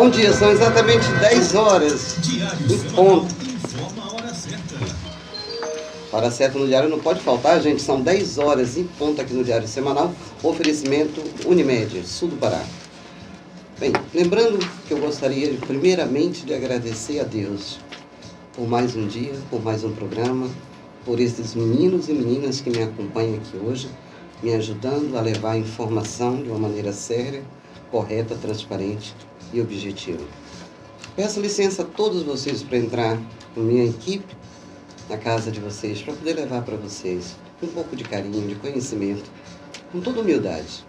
Bom dia, são exatamente 10 horas em ponto. Hora certa no Diário não pode faltar, gente. São 10 horas em ponto aqui no Diário Semanal. Oferecimento Unimed, sul do Pará. Bem, lembrando que eu gostaria primeiramente de agradecer a Deus por mais um dia, por mais um programa, por esses meninos e meninas que me acompanham aqui hoje, me ajudando a levar a informação de uma maneira séria, correta, transparente e objetiva. Peço licença a todos vocês para entrar com minha equipe na casa de vocês, para poder levar para vocês um pouco de carinho, de conhecimento, com toda humildade.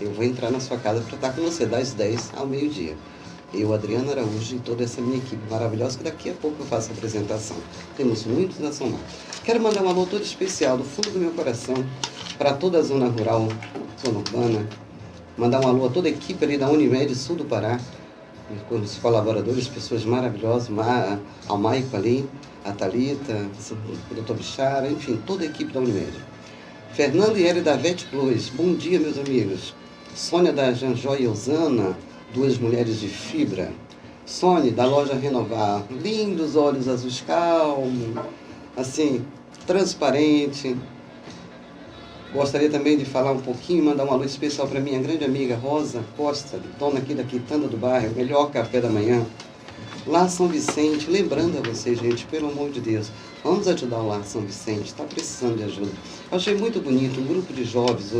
Eu vou entrar na sua casa para estar com você das 10 ao meio-dia. Eu, Adriana Araújo e toda essa minha equipe maravilhosa, que daqui a pouco eu faço a apresentação. Temos muitos a somar. Quero mandar um alô todo especial do fundo do meu coração para toda a zona rural, zona urbana. Mandar um alô a toda a equipe ali da Unimed Sul do Pará, com os colaboradores, pessoas maravilhosas, ao Maico ali, a Thalita, o Dr. Bichara, enfim, toda a equipe da Unimed. Fernando e Hélio da Vet Plus, bom dia, meus amigos. Sônia da Janjó e Osana, duas mulheres de fibra. Sônia, da loja Renovar, lindos olhos azuis calmos, assim, transparente. Gostaria também de falar um pouquinho, mandar um alô especial para minha grande amiga Rosa Costa, dona aqui da Quitanda do Bairro, melhor café da manhã. Lar São Vicente, lembrando a vocês, gente, pelo amor de Deus, vamos ajudar o Lar São Vicente, está precisando de ajuda. Eu achei muito bonito, um grupo de jovens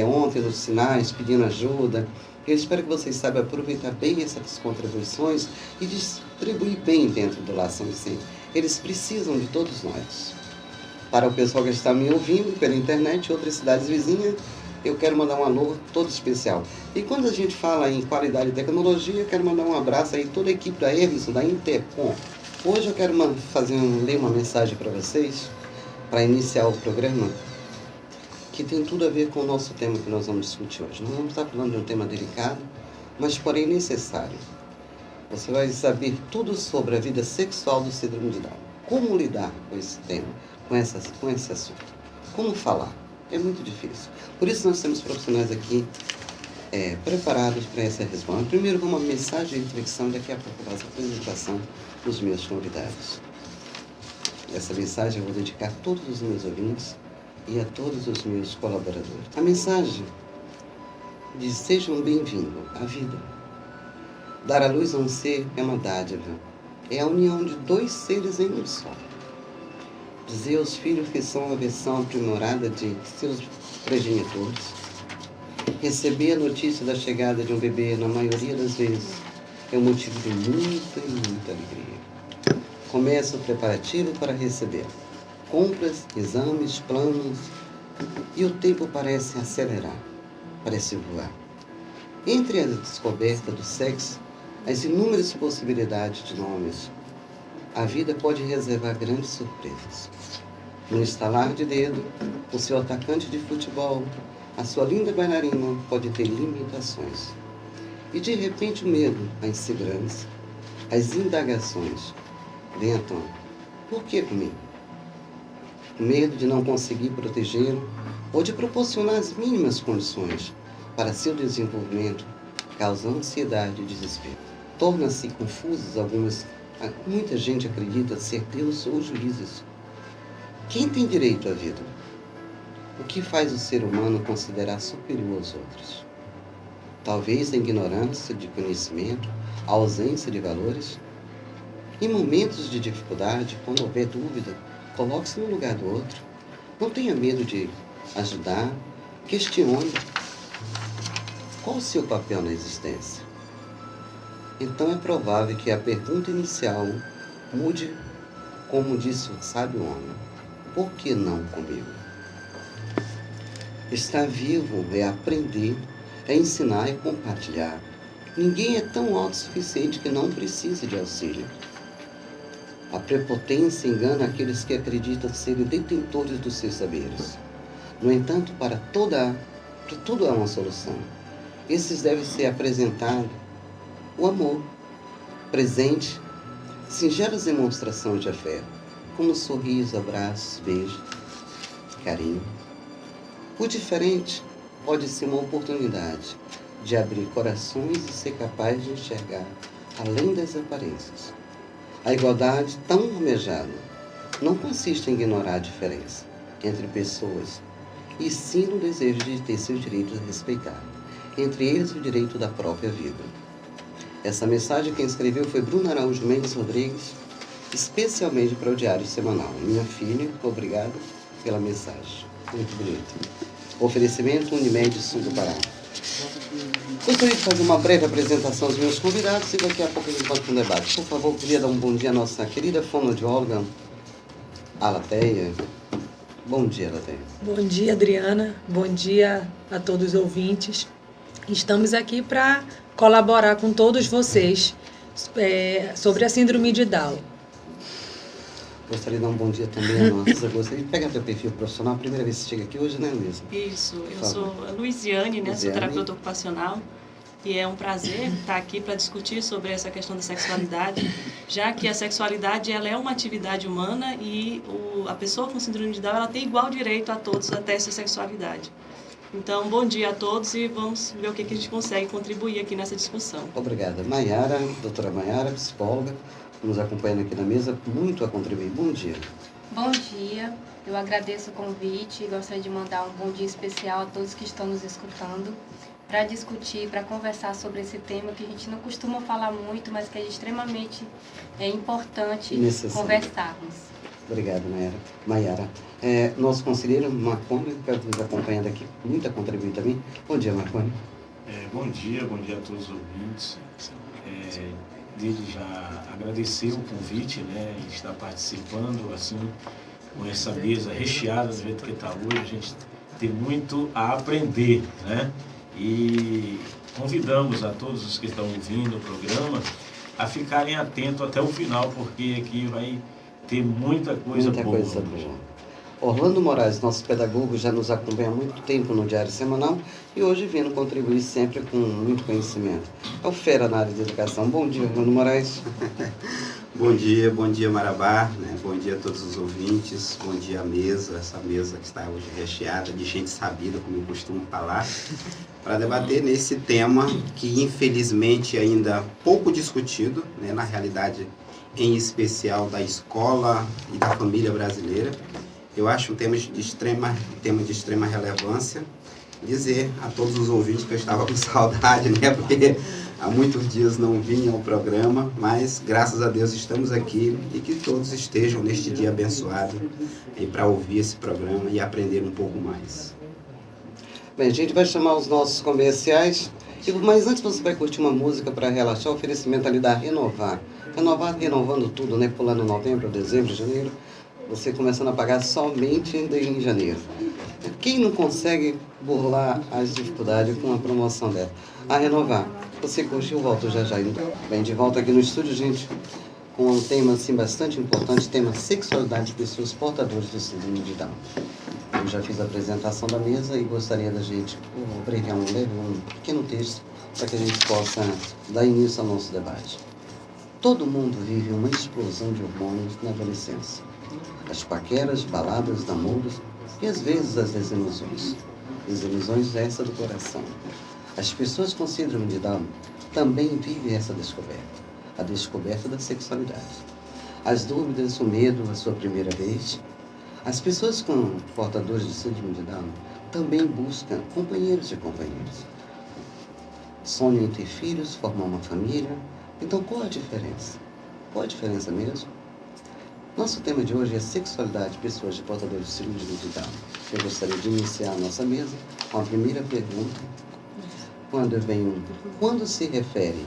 ontem nos sinais pedindo ajuda. Eu espero que vocês saibam aproveitar bem essas contribuições e distribuir bem dentro do Lar São Vicente. Eles precisam de todos nós. Para o pessoal que está me ouvindo pela internet e outras cidades vizinhas, eu quero mandar um alô todo especial. E quando a gente fala em qualidade e tecnologia, eu quero mandar um abraço aí a toda a equipe da Everson, da Intercom. Hoje eu quero ler uma mensagem para vocês, para iniciar o programa, que tem tudo a ver com o nosso tema que nós vamos discutir hoje. Nós vamos estar falando de um tema delicado, mas porém necessário. Você vai saber tudo sobre a vida sexual do síndrome de Down. Como lidar com esse tema, com esse assunto. Como falar. É muito difícil. Por isso nós temos profissionais aqui preparados para essa resposta. Primeiro, uma mensagem de reflexão, daqui a pouco eu faço a apresentação dos meus convidados. Essa mensagem eu vou dedicar a todos os meus ouvintes e a todos os meus colaboradores. A mensagem diz: sejam bem-vindos à vida. Dar à luz a um ser é uma dádiva. É a união de dois seres em um só. Dizer aos filhos que são a versão aprimorada de seus progenitores. Receber a notícia da chegada de um bebê, na maioria das vezes, é um motivo de muita e muita alegria. Começa o preparativo para receber. Compras, exames, planos, e o tempo parece acelerar, parece voar. Entre a descoberta do sexo, as inúmeras possibilidades de nomes, a vida pode reservar grandes surpresas. No estalar de dedo, o seu atacante de futebol, a sua linda bailarina pode ter limitações. E de repente o medo, a insegurança, as indagações vêm à tona. Por que comigo? O medo de não conseguir protegê-lo ou de proporcionar as mínimas condições para seu desenvolvimento causa ansiedade e desespero. Torna-se confusos muita gente acredita ser Deus ou juízes. Quem tem direito à vida? O que faz o ser humano considerar superior aos outros? Talvez a ignorância de conhecimento, a ausência de valores? Em momentos de dificuldade, quando houver dúvida, coloque-se no lugar do outro. Não tenha medo de ajudar. Questione. Qual o seu papel na existência? Então é provável que a pergunta inicial mude, como disse o sábio homem: por que não comigo? Estar vivo é aprender, é ensinar e compartilhar. Ninguém é tão autossuficiente que não precise de auxílio. A prepotência engana aqueles que acreditam serem detentores dos seus saberes. No entanto, para tudo há uma solução. Esses devem ser apresentados o amor, presente, singelas demonstrações de afeto, como sorriso, abraços, beijos, carinho. O diferente pode ser uma oportunidade de abrir corações e ser capaz de enxergar além das aparências. A igualdade tão almejada não consiste em ignorar a diferença entre pessoas, e sim no desejo de ter seus direitos respeitados, entre eles o direito da própria vida. Essa mensagem quem escreveu foi Bruno Araújo Mendes Rodrigues, especialmente para o Diário Semanal. Minha filha, obrigado pela mensagem. Muito bonito. Oferecimento Unimed Sul do Pará. Gostaria de fazer uma breve apresentação dos meus convidados e daqui a pouco a gente pode para um debate. Por favor, queria dar um bom dia à nossa querida fonoaudióloga, Alateia. Bom dia, Alateia. Bom dia, Adriana. Bom dia a todos os ouvintes. Estamos aqui para colaborar com todos vocês sobre a síndrome de Down. Gostaria de dar um bom dia também a nossa. Gostaria de pegar teu perfil profissional. Primeira vez que você chega aqui hoje, né, Luísa? Isso, eu sou a Luiziane, né? Sou terapeuta ocupacional. E é um prazer estar aqui para discutir sobre essa questão da sexualidade, já que a sexualidade ela é uma atividade humana e a pessoa com síndrome de Down ela tem igual direito a todos a ter essa sexualidade. Então, bom dia a todos e vamos ver o que a gente consegue contribuir aqui nessa discussão. Obrigada. Maiara, doutora Maiara, psicóloga, nos acompanhando aqui na mesa, muito a contribuir. Bom dia. Bom dia, eu agradeço o convite e gostaria de mandar um bom dia especial a todos que estão nos escutando para discutir, para conversar sobre esse tema que a gente não costuma falar muito, mas que é extremamente importante conversarmos. Obrigado, Maiara. Nosso conselheiro Marconi, que está nos acompanhando aqui, muito a contribuir também. Bom dia, Marconi. Bom dia a todos os ouvintes. Desde já agradecer o convite, né, e estar participando assim com essa mesa recheada do jeito que está hoje. A gente tem muito a aprender, né? E convidamos a todos os que estão ouvindo o programa a ficarem atentos até o final, porque aqui vai ter muita coisa boa. Orlando Moraes, nosso pedagogo, já nos acompanha há muito tempo no Diário Semanal e hoje vindo contribuir sempre com muito conhecimento. É o fera na área de educação. Bom dia, Orlando Moraes. Bom dia Marabá, né? Bom dia a todos os ouvintes, bom dia à mesa, essa mesa que está hoje recheada de gente sabida, como eu costumo falar, para debater nesse tema que infelizmente ainda pouco discutido, né? Na realidade em especial da escola e da família brasileira. Eu acho um tema de extrema relevância. Dizer a todos os ouvintes que eu estava com saudade, né? Porque há muitos dias não vinha ao programa, mas graças a Deus estamos aqui e que todos estejam neste dia abençoado para ouvir esse programa e aprender um pouco mais. Bem, a gente vai chamar os nossos comerciais, mas antes você vai curtir uma música para relaxar, o oferecimento ali da Renovar, renovando tudo, né? Pulando novembro, dezembro, janeiro. Você começando a pagar somente em janeiro. Quem não consegue burlar as dificuldades com uma promoção dela? A Renovar. Você curtiu, volto já. Bem, de volta aqui no estúdio, gente, com um tema assim, bastante importante, tema sexualidade de pessoas portadoras do síndrome de Down. Eu já fiz a apresentação da mesa e gostaria da gente abreviar um pequeno texto para que a gente possa dar início ao nosso debate. Todo mundo vive uma explosão de hormônios na adolescência. As paqueras, baladas, namoros e às vezes as desilusões. Desilusões essa do coração. As pessoas com síndrome de Down também vivem essa descoberta. A descoberta da sexualidade. As dúvidas, o medo, a sua primeira vez. As pessoas com portadores de síndrome de Down também buscam companheiros e companheiras. Sonham em ter filhos, formar uma família. Então qual a diferença? Qual a diferença mesmo? Nosso tema de hoje é sexualidade de pessoas de portadores de síndrome de Down. Eu gostaria de iniciar a nossa mesa com a primeira pergunta. Quando se refere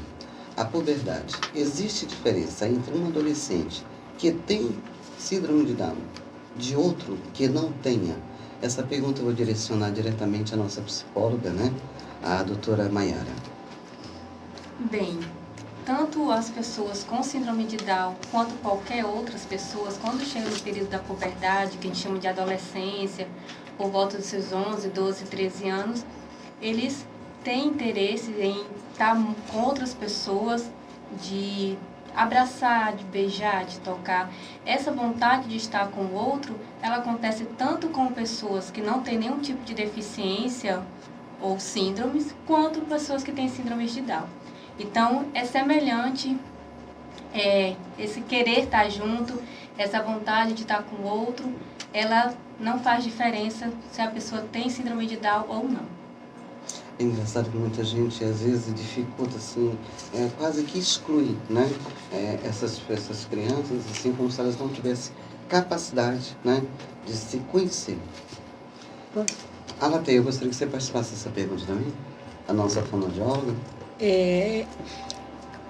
à puberdade, existe diferença entre um adolescente que tem síndrome de Down de outro que não tenha? Essa pergunta eu vou direcionar diretamente à nossa psicóloga, né? A doutora Maiara. Bem, tanto as pessoas com síndrome de Down quanto qualquer outras pessoas, quando chegam no período da puberdade, que a gente chama de adolescência, por volta dos seus 11, 12, 13 anos, eles têm interesse em estar com outras pessoas, de abraçar, de beijar, de tocar. Essa vontade de estar com o outro, ela acontece tanto com pessoas que não têm nenhum tipo de deficiência ou síndromes, quanto pessoas que têm síndromes de Down. Então, é semelhante esse querer estar junto, essa vontade de estar com o outro, ela não faz diferença se a pessoa tem síndrome de Down ou não. É engraçado que muita gente às vezes dificulta, assim, quase que exclui, né? Essas crianças, assim, como se elas não tivessem capacidade, né, de se conhecer. Alateia, eu gostaria que você participasse dessa pergunta também, a nossa fonoaudióloga.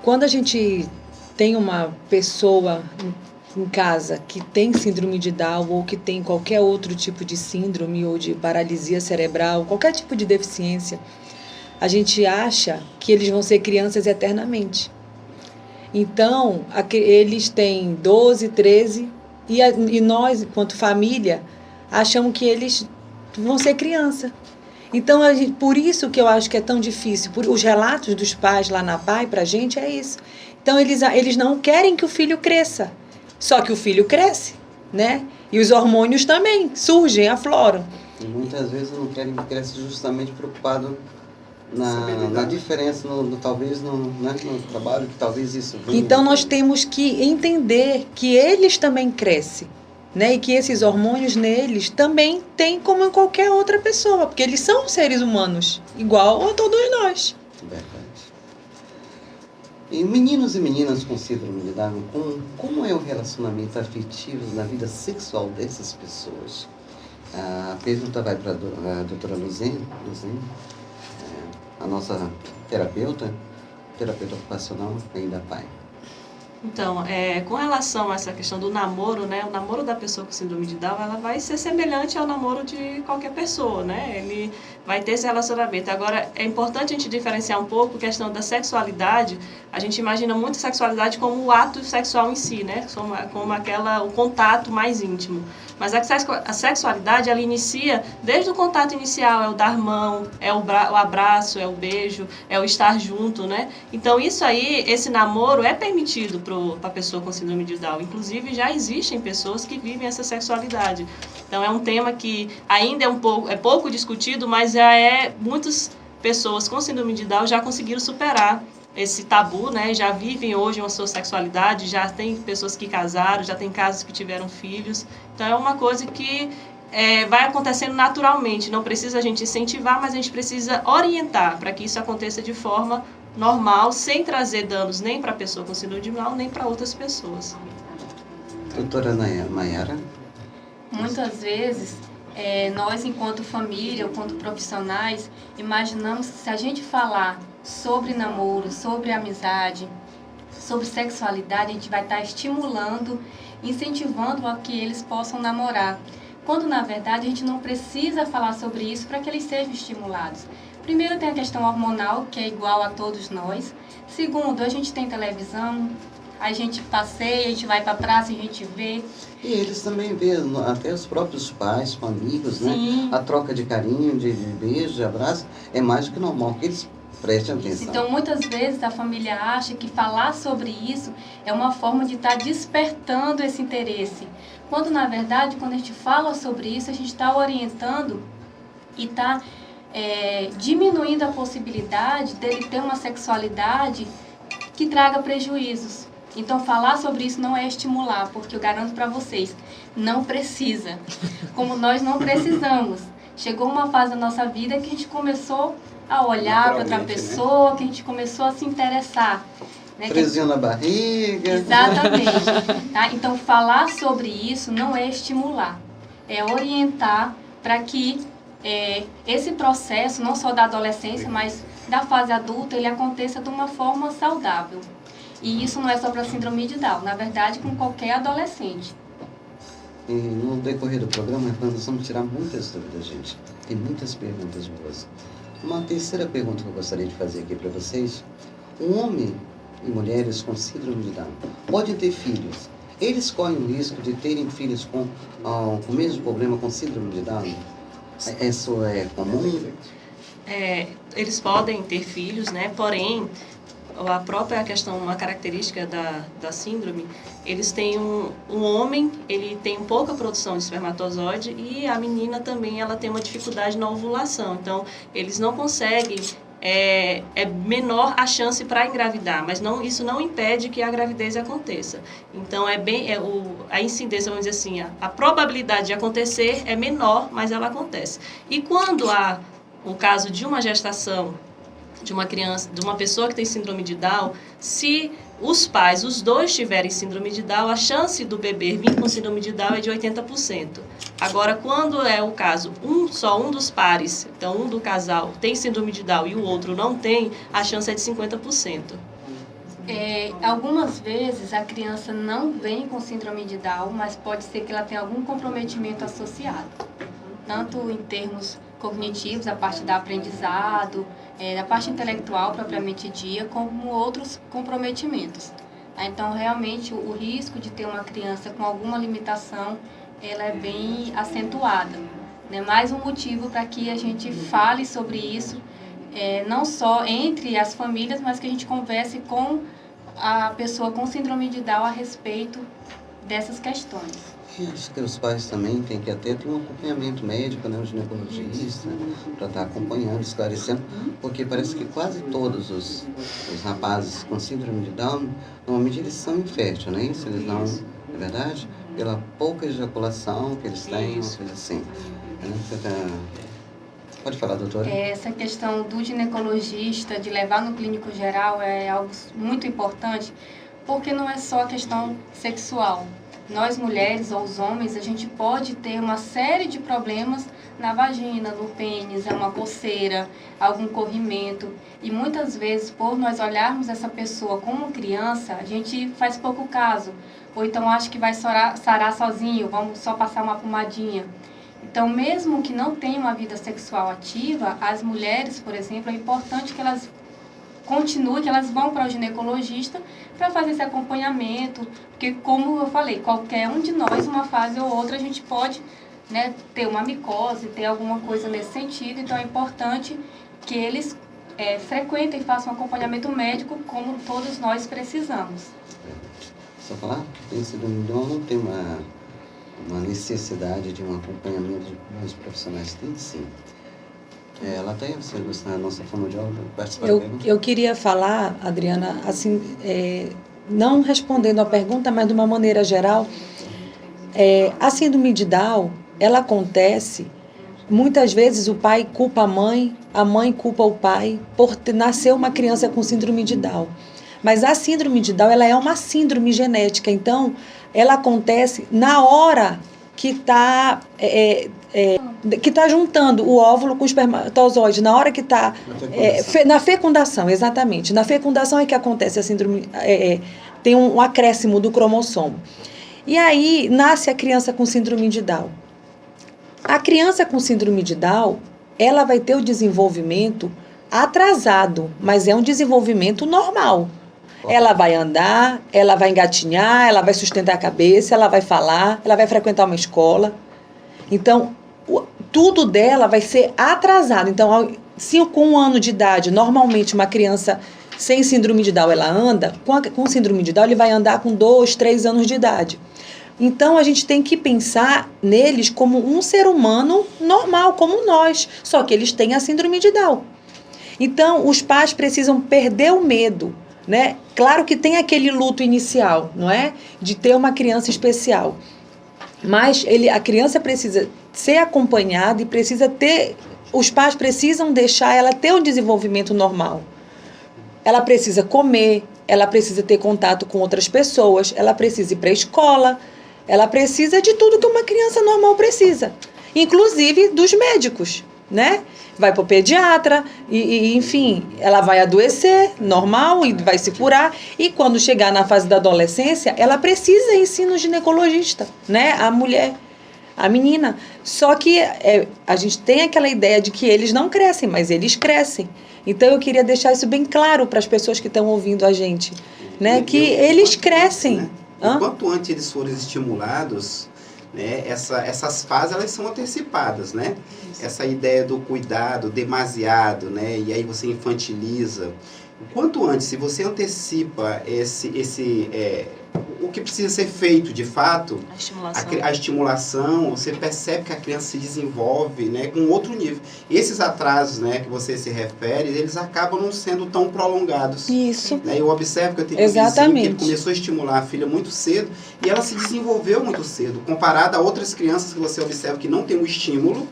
Quando a gente tem uma pessoa em casa que tem síndrome de Down ou que tem qualquer outro tipo de síndrome ou de paralisia cerebral, qualquer tipo de deficiência, a gente acha que eles vão ser crianças eternamente. Então, eles têm 12, 13 e nós, enquanto família, achamos que eles vão ser criança. Então, por isso que eu acho que é tão difícil. Os relatos dos pais lá na PAI, pra gente, é isso. Então, eles não querem que o filho cresça. Só que o filho cresce, né? E os hormônios também surgem, afloram. E muitas vezes não querem que cresça justamente preocupado na diferença, talvez no trabalho, que talvez isso venha. Então, nós temos que entender que eles também crescem, né? E que esses hormônios neles também tem como em qualquer outra pessoa, porque eles são seres humanos, igual a todos nós. Verdade. E meninos e meninas com síndrome de Down, como é o relacionamento afetivo na vida sexual dessas pessoas? A pergunta vai para a doutora Luzene, a nossa terapeuta ocupacional aí da PAI. Então, com relação a essa questão do namoro, né, o namoro da pessoa com síndrome de Down, ela vai ser semelhante ao namoro de qualquer pessoa, né? Ele vai ter esse relacionamento. Agora, é importante a gente diferenciar um pouco a questão da sexualidade. A gente imagina muito a sexualidade como o ato sexual em si, né? Como o contato mais íntimo. Mas a sexualidade, ela inicia desde o contato inicial, é o dar mão, é o abraço, é o beijo, é o estar junto, né? Então, isso aí, esse namoro é permitido para a pessoa com síndrome de Down. Inclusive, já existem pessoas que vivem essa sexualidade. Então, é um tema que ainda é pouco discutido, mas muitas pessoas com síndrome de Down já conseguiram superar esse tabu, né? Já vivem hoje uma sua sexualidade, já tem pessoas que casaram, já tem casos que tiveram filhos. Então, é uma coisa que vai acontecendo naturalmente. Não precisa a gente incentivar, mas a gente precisa orientar para que isso aconteça de forma normal, sem trazer danos nem para a pessoa com síndrome de Down, nem para outras pessoas. Doutora Mayara? Muitas vezes, nós, enquanto família, enquanto profissionais, imaginamos que se a gente falar sobre namoro, sobre amizade, sobre sexualidade, a gente vai estar estimulando, incentivando a que eles possam namorar. Quando, na verdade, a gente não precisa falar sobre isso para que eles sejam estimulados. Primeiro, tem a questão hormonal, que é igual a todos nós. Segundo, a gente tem televisão, a gente passeia, a gente vai para a praça, a gente vê. E eles também vê, até os próprios pais, com amigos, Sim. né? A troca de carinho, de beijo, de abraço, é mais do que normal, que eles prestem atenção. Então, muitas vezes a família acha que falar sobre isso é uma forma de estar despertando esse interesse. Quando, na verdade, quando a gente fala sobre isso, a gente está orientando e está diminuindo a possibilidade dele ter uma sexualidade que traga prejuízos. Então, falar sobre isso não é estimular, porque eu garanto para vocês, não precisa. Como nós não precisamos. Chegou uma fase da nossa vida que a gente começou a olhar para outra pessoa, né? Que a gente começou a se interessar. Né? Frezinho na barriga. Exatamente. Tá? Então, falar sobre isso não é estimular, é orientar para que esse processo, não só da adolescência, mas da fase adulta, ele aconteça de uma forma saudável. E isso não é só para síndrome de Down, na verdade, com qualquer adolescente. E no decorrer do programa, nós vamos tirar muitas dúvidas, gente. Tem muitas perguntas boas. Uma terceira pergunta que eu gostaria de fazer aqui para vocês. Um homem e mulheres com síndrome de Down podem ter filhos. Eles correm o risco de terem filhos com o mesmo problema, com síndrome de Down? Isso é comum? Eles podem ter filhos, né? Porém, a própria questão, uma característica da síndrome, eles têm um homem, ele tem pouca produção de espermatozoide e a menina também, ela tem uma dificuldade na ovulação. Então, eles não conseguem, é menor a chance para engravidar, mas isso não impede que a gravidez aconteça. Então, a incidência, vamos dizer assim, a probabilidade de acontecer é menor, mas ela acontece. E quando há o caso de uma gestação de uma criança, de uma pessoa que tem síndrome de Down, se os pais, os dois tiverem síndrome de Down, a chance do bebê vir com síndrome de Down é de 80%. Agora, quando é o caso, só um dos pares, então um do casal tem síndrome de Down e o outro não tem, a chance é de 50%. Algumas vezes a criança não vem com síndrome de Down, mas pode ser que ela tenha algum comprometimento associado, tanto em termos cognitivos, a parte do aprendizado, da parte intelectual propriamente dita, como outros comprometimentos. Então, realmente, o risco de ter uma criança com alguma limitação, ela é bem acentuada. Mais um motivo para que a gente fale sobre isso, não só entre as famílias, mas que a gente converse com a pessoa com síndrome de Down a respeito dessas questões. E acho que os pais também têm que ter um acompanhamento médico, né, um ginecologista, para estar acompanhando, esclarecendo, porque parece que quase todos os rapazes com síndrome de Down, normalmente eles são inférteis, né? Isso eles não, é verdade? Pela pouca ejaculação que eles têm, uma coisa assim. Pode falar, doutora? Essa questão do ginecologista, de levar no clínico geral, é algo muito importante, porque não é só a questão sexual. Nós mulheres ou os homens, a gente pode ter uma série de problemas na vagina, no pênis, uma coceira, algum corrimento. E muitas vezes, por nós olharmos essa pessoa como criança, a gente faz pouco caso. Ou então acha que vai sarar sozinho, vamos só passar uma pomadinha. Então, mesmo que não tenha uma vida sexual ativa, as mulheres, por exemplo, é importante que elas continuem, que elas vão para o ginecologista para fazer esse acompanhamento, porque, como eu falei, qualquer um de nós, uma fase ou outra, a gente pode, né, ter uma micose, ter alguma coisa nesse sentido. Então, é importante que eles frequentem e façam um acompanhamento médico, como todos nós precisamos. Só falar que tem síndrome de Down, não tem uma necessidade de um acompanhamento de bons profissionais, tem sim. Latéia, você gosta da nossa fonoaudióloga participar da pergunta? Eu queria falar, Adriana, assim, não respondendo a pergunta, mas de uma maneira geral, a síndrome de Down, ela acontece, muitas vezes o pai culpa a mãe culpa o pai por nascer uma criança com síndrome de Down. Mas a síndrome de Down, ela é uma síndrome genética, então ela acontece na hora que está juntando o óvulo com o espermatozoide, na hora que está na fecundação, exatamente. Na fecundação é que acontece a síndrome, tem um acréscimo do cromossomo. E aí nasce a criança com síndrome de Down. A criança com síndrome de Down, ela vai ter o desenvolvimento atrasado, mas é um desenvolvimento normal. Ela vai andar, ela vai engatinhar, ela vai sustentar a cabeça, ela vai falar, ela vai frequentar uma escola. Então, tudo dela vai ser atrasado. Então, se com 1 ano de idade, normalmente uma criança sem síndrome de Down, ela anda, com síndrome de Down, ele vai andar com 2, 3 anos de idade. Então, a gente tem que pensar neles como um ser humano normal, como nós, só que eles têm a síndrome de Down. Então, os pais precisam perder o medo, né? Claro que tem aquele luto inicial, não é? De ter uma criança especial. Mas a criança precisa ser acompanhada e os pais precisam deixar ela ter um desenvolvimento normal. Ela precisa comer, ela precisa ter contato com outras pessoas, ela precisa ir para a escola, ela precisa de tudo que uma criança normal precisa, inclusive dos médicos, né? Vai para o pediatra e, enfim, ela vai adoecer, normal, e vai se curar. E quando chegar na fase da adolescência, ela precisa ir sim no ginecologista, né? A mulher, a menina. Só que a gente tem aquela ideia de que eles não crescem, mas eles crescem. Então, eu queria deixar isso bem claro para as pessoas que estão ouvindo a gente, né? Que eles crescem. Né? Enquanto antes eles forem estimulados, né, essas fases elas são antecipadas, né? Essa ideia do cuidado demasiado, né? E aí você infantiliza. quanto antes, se você antecipa o que precisa ser feito de fato, a estimulação, você percebe que a criança se desenvolve, né, com outro nível. Esses atrasos, né, que você se refere, eles acabam não sendo tão prolongados. Isso. Né? Eu observo que eu tenho um vizinho que ele começou a estimular a filha muito cedo e ela se desenvolveu muito cedo, comparada a outras crianças que você observa que não tem um estímulo,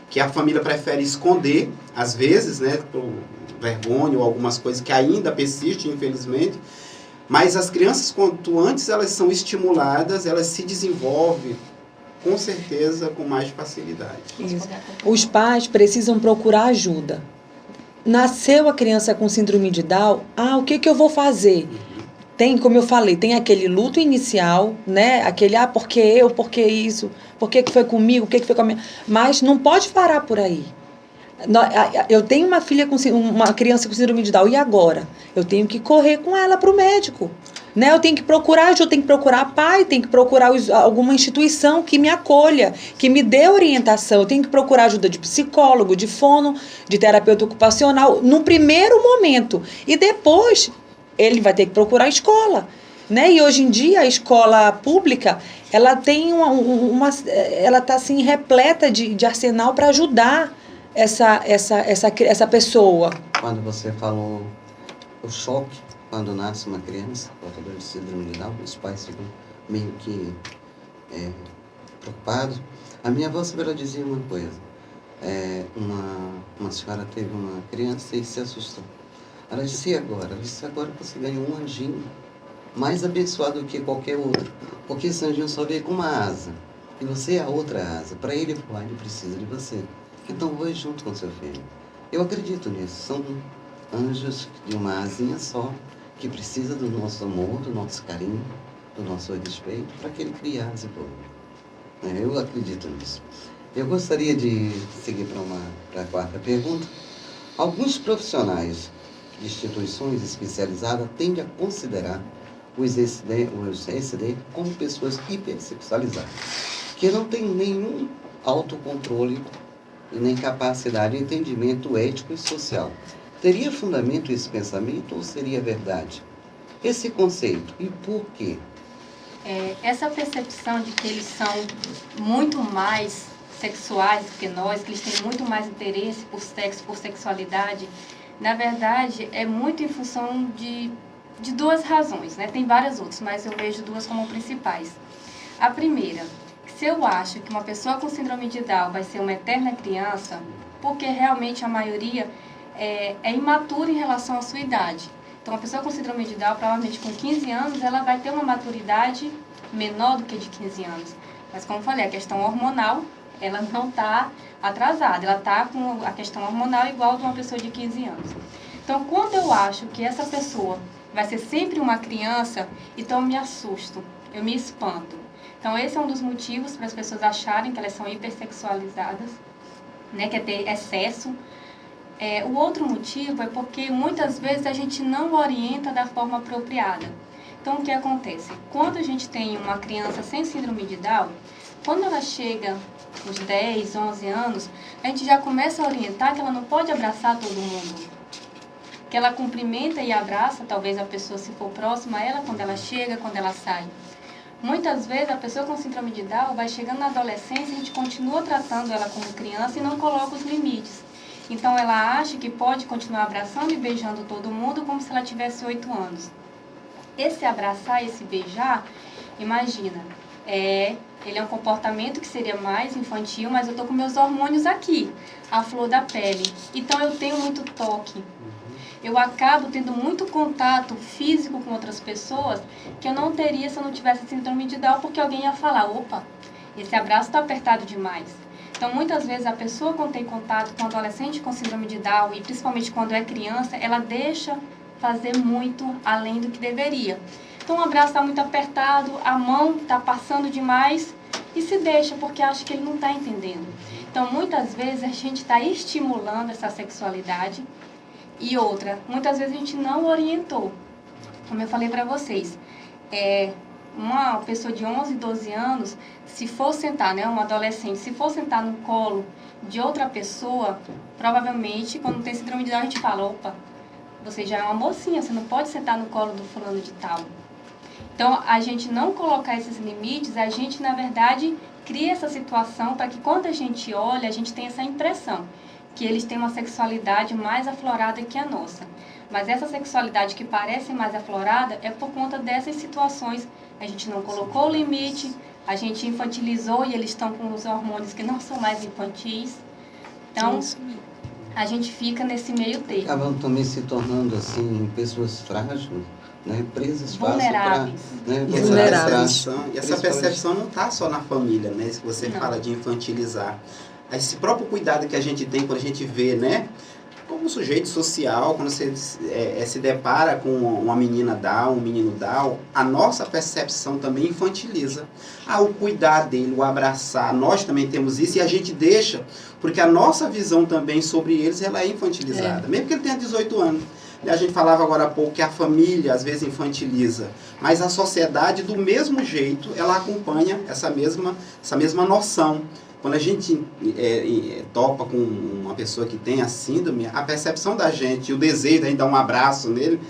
que a família prefere esconder, às vezes, né, por vergonha ou algumas coisas que ainda persistem, infelizmente. Mas as crianças, quanto antes elas são estimuladas, elas se desenvolvem, com certeza, com mais facilidade. Isso. Os pais precisam procurar ajuda. Nasceu a criança com síndrome de Down, o que eu vou fazer? Tem, como eu falei, tem aquele luto inicial, né? Aquele, porque eu, porque isso, porque que foi comigo, o que foi com a minha... Mas não pode parar por aí. Eu tenho uma filha uma criança com síndrome de Down, e agora? Eu tenho que correr com ela para o médico. Né? Eu tenho que procurar ajuda, eu tenho que procurar pai, tenho que procurar alguma instituição que me acolha, que me dê orientação. Eu tenho que procurar ajuda de psicólogo, de fono, de terapeuta ocupacional, no primeiro momento. E depois, ele vai ter que procurar a escola. Né? E hoje em dia, a escola pública, ela tem ela está assim, repleta de arsenal para ajudar essa pessoa. Quando você falou o choque, quando nasce uma criança portadora de síndrome de Down, os pais ficam meio que preocupados. A minha avó sempre dizia uma coisa. Uma senhora teve uma criança e se assustou. Ela disse, e agora? Ela disse, agora você ganhou um anjinho mais abençoado do que qualquer outro. Porque esse anjinho só veio com uma asa. E você é a outra asa. Para ele voar, ele precisa de você. Então voe junto com seu filho. Eu acredito nisso. São anjos de uma asinha só, que precisa do nosso amor, do nosso carinho, do nosso respeito, para que ele crie asas e voe. Eu acredito nisso. Eu gostaria de seguir para a quarta pergunta. Alguns profissionais de instituições especializadas tendem a considerar os ECD como pessoas hipersexualizadas, que não têm nenhum autocontrole e nem capacidade de entendimento ético e social. Teria fundamento esse pensamento ou seria verdade? Esse conceito, e por quê? Essa percepção de que eles são muito mais sexuais do que nós, que eles têm muito mais interesse por sexo, por sexualidade, na verdade, é muito em função de duas razões, né? Tem várias outras, mas eu vejo duas como principais. A primeira, se eu acho que uma pessoa com síndrome de Down vai ser uma eterna criança, porque realmente a maioria é imatura em relação à sua idade. Então, uma pessoa com síndrome de Down, provavelmente com 15 anos, ela vai ter uma maturidade menor do que de 15 anos. Mas, como eu falei, a questão hormonal, ela não está atrasada, ela está com a questão hormonal igual de uma pessoa de 15 anos. Então, quando eu acho que essa pessoa vai ser sempre uma criança, então eu me assusto, eu me espanto. Então, esse é um dos motivos para as pessoas acharem que elas são hipersexualizadas, né, que é ter excesso. O outro motivo é porque muitas vezes a gente não orienta da forma apropriada. Então, o que acontece? Quando a gente tem uma criança sem síndrome de Down, quando ela chega aos 10, 11 anos, a gente já começa a orientar que ela não pode abraçar todo mundo. Que ela cumprimenta e abraça, talvez a pessoa, se for próxima a ela, quando ela chega, quando ela sai. Muitas vezes a pessoa com síndrome de Down vai chegando na adolescência e a gente continua tratando ela como criança e não coloca os limites. Então ela acha que pode continuar abraçando e beijando todo mundo como se ela tivesse 8 anos. Esse abraçar, esse beijar, imagina, ele é um comportamento que seria mais infantil, mas eu estou com meus hormônios aqui, a flor da pele. Então eu tenho muito toque. Eu acabo tendo muito contato físico com outras pessoas que eu não teria se eu não tivesse síndrome de Down, porque alguém ia falar, opa, esse abraço está apertado demais. Então, muitas vezes, a pessoa quando tem contato com um adolescente com síndrome de Down, e principalmente quando é criança, ela deixa fazer muito além do que deveria. Então, o abraço está muito apertado, a mão está passando demais e se deixa, porque acha que ele não está entendendo. Então, muitas vezes, a gente está estimulando essa sexualidade. E outra, muitas vezes a gente não orientou. Como eu falei para vocês, uma pessoa de 11, 12 anos, se for sentar, né, um adolescente, se for sentar no colo de outra pessoa, provavelmente, quando tem síndrome de Down, a gente fala, opa, você já é uma mocinha, você não pode sentar no colo do fulano de tal. Então, a gente não colocar esses limites, a gente, na verdade, cria essa situação para que quando a gente olha, a gente tenha essa impressão que eles têm uma sexualidade mais aflorada que a nossa. Mas essa sexualidade que parece mais aflorada é por conta dessas situações. A gente não colocou o limite, a gente infantilizou e eles estão com os hormônios que não são mais infantis. Então, a gente fica nesse meio termo. Acabam também se tornando, assim, pessoas frágeis, né? Presas vulneráveis. Vulneráveis. E essa percepção não está só na família, né? Se você fala de infantilizar. Esse próprio cuidado que a gente tem quando a gente vê, né? Como sujeito social, quando você se depara com uma menina Down, um menino Down, a nossa percepção também infantiliza. O cuidar dele, o abraçar, nós também temos isso e a gente deixa, porque a nossa visão também sobre eles, ela é infantilizada. Mesmo que ele tenha 18 anos. A gente falava agora há pouco que a família às vezes infantiliza, mas a sociedade do mesmo jeito, ela acompanha essa mesma noção. Quando a gente topa com uma pessoa que tem a síndrome, a percepção da gente, o desejo de a gente dar um abraço nele,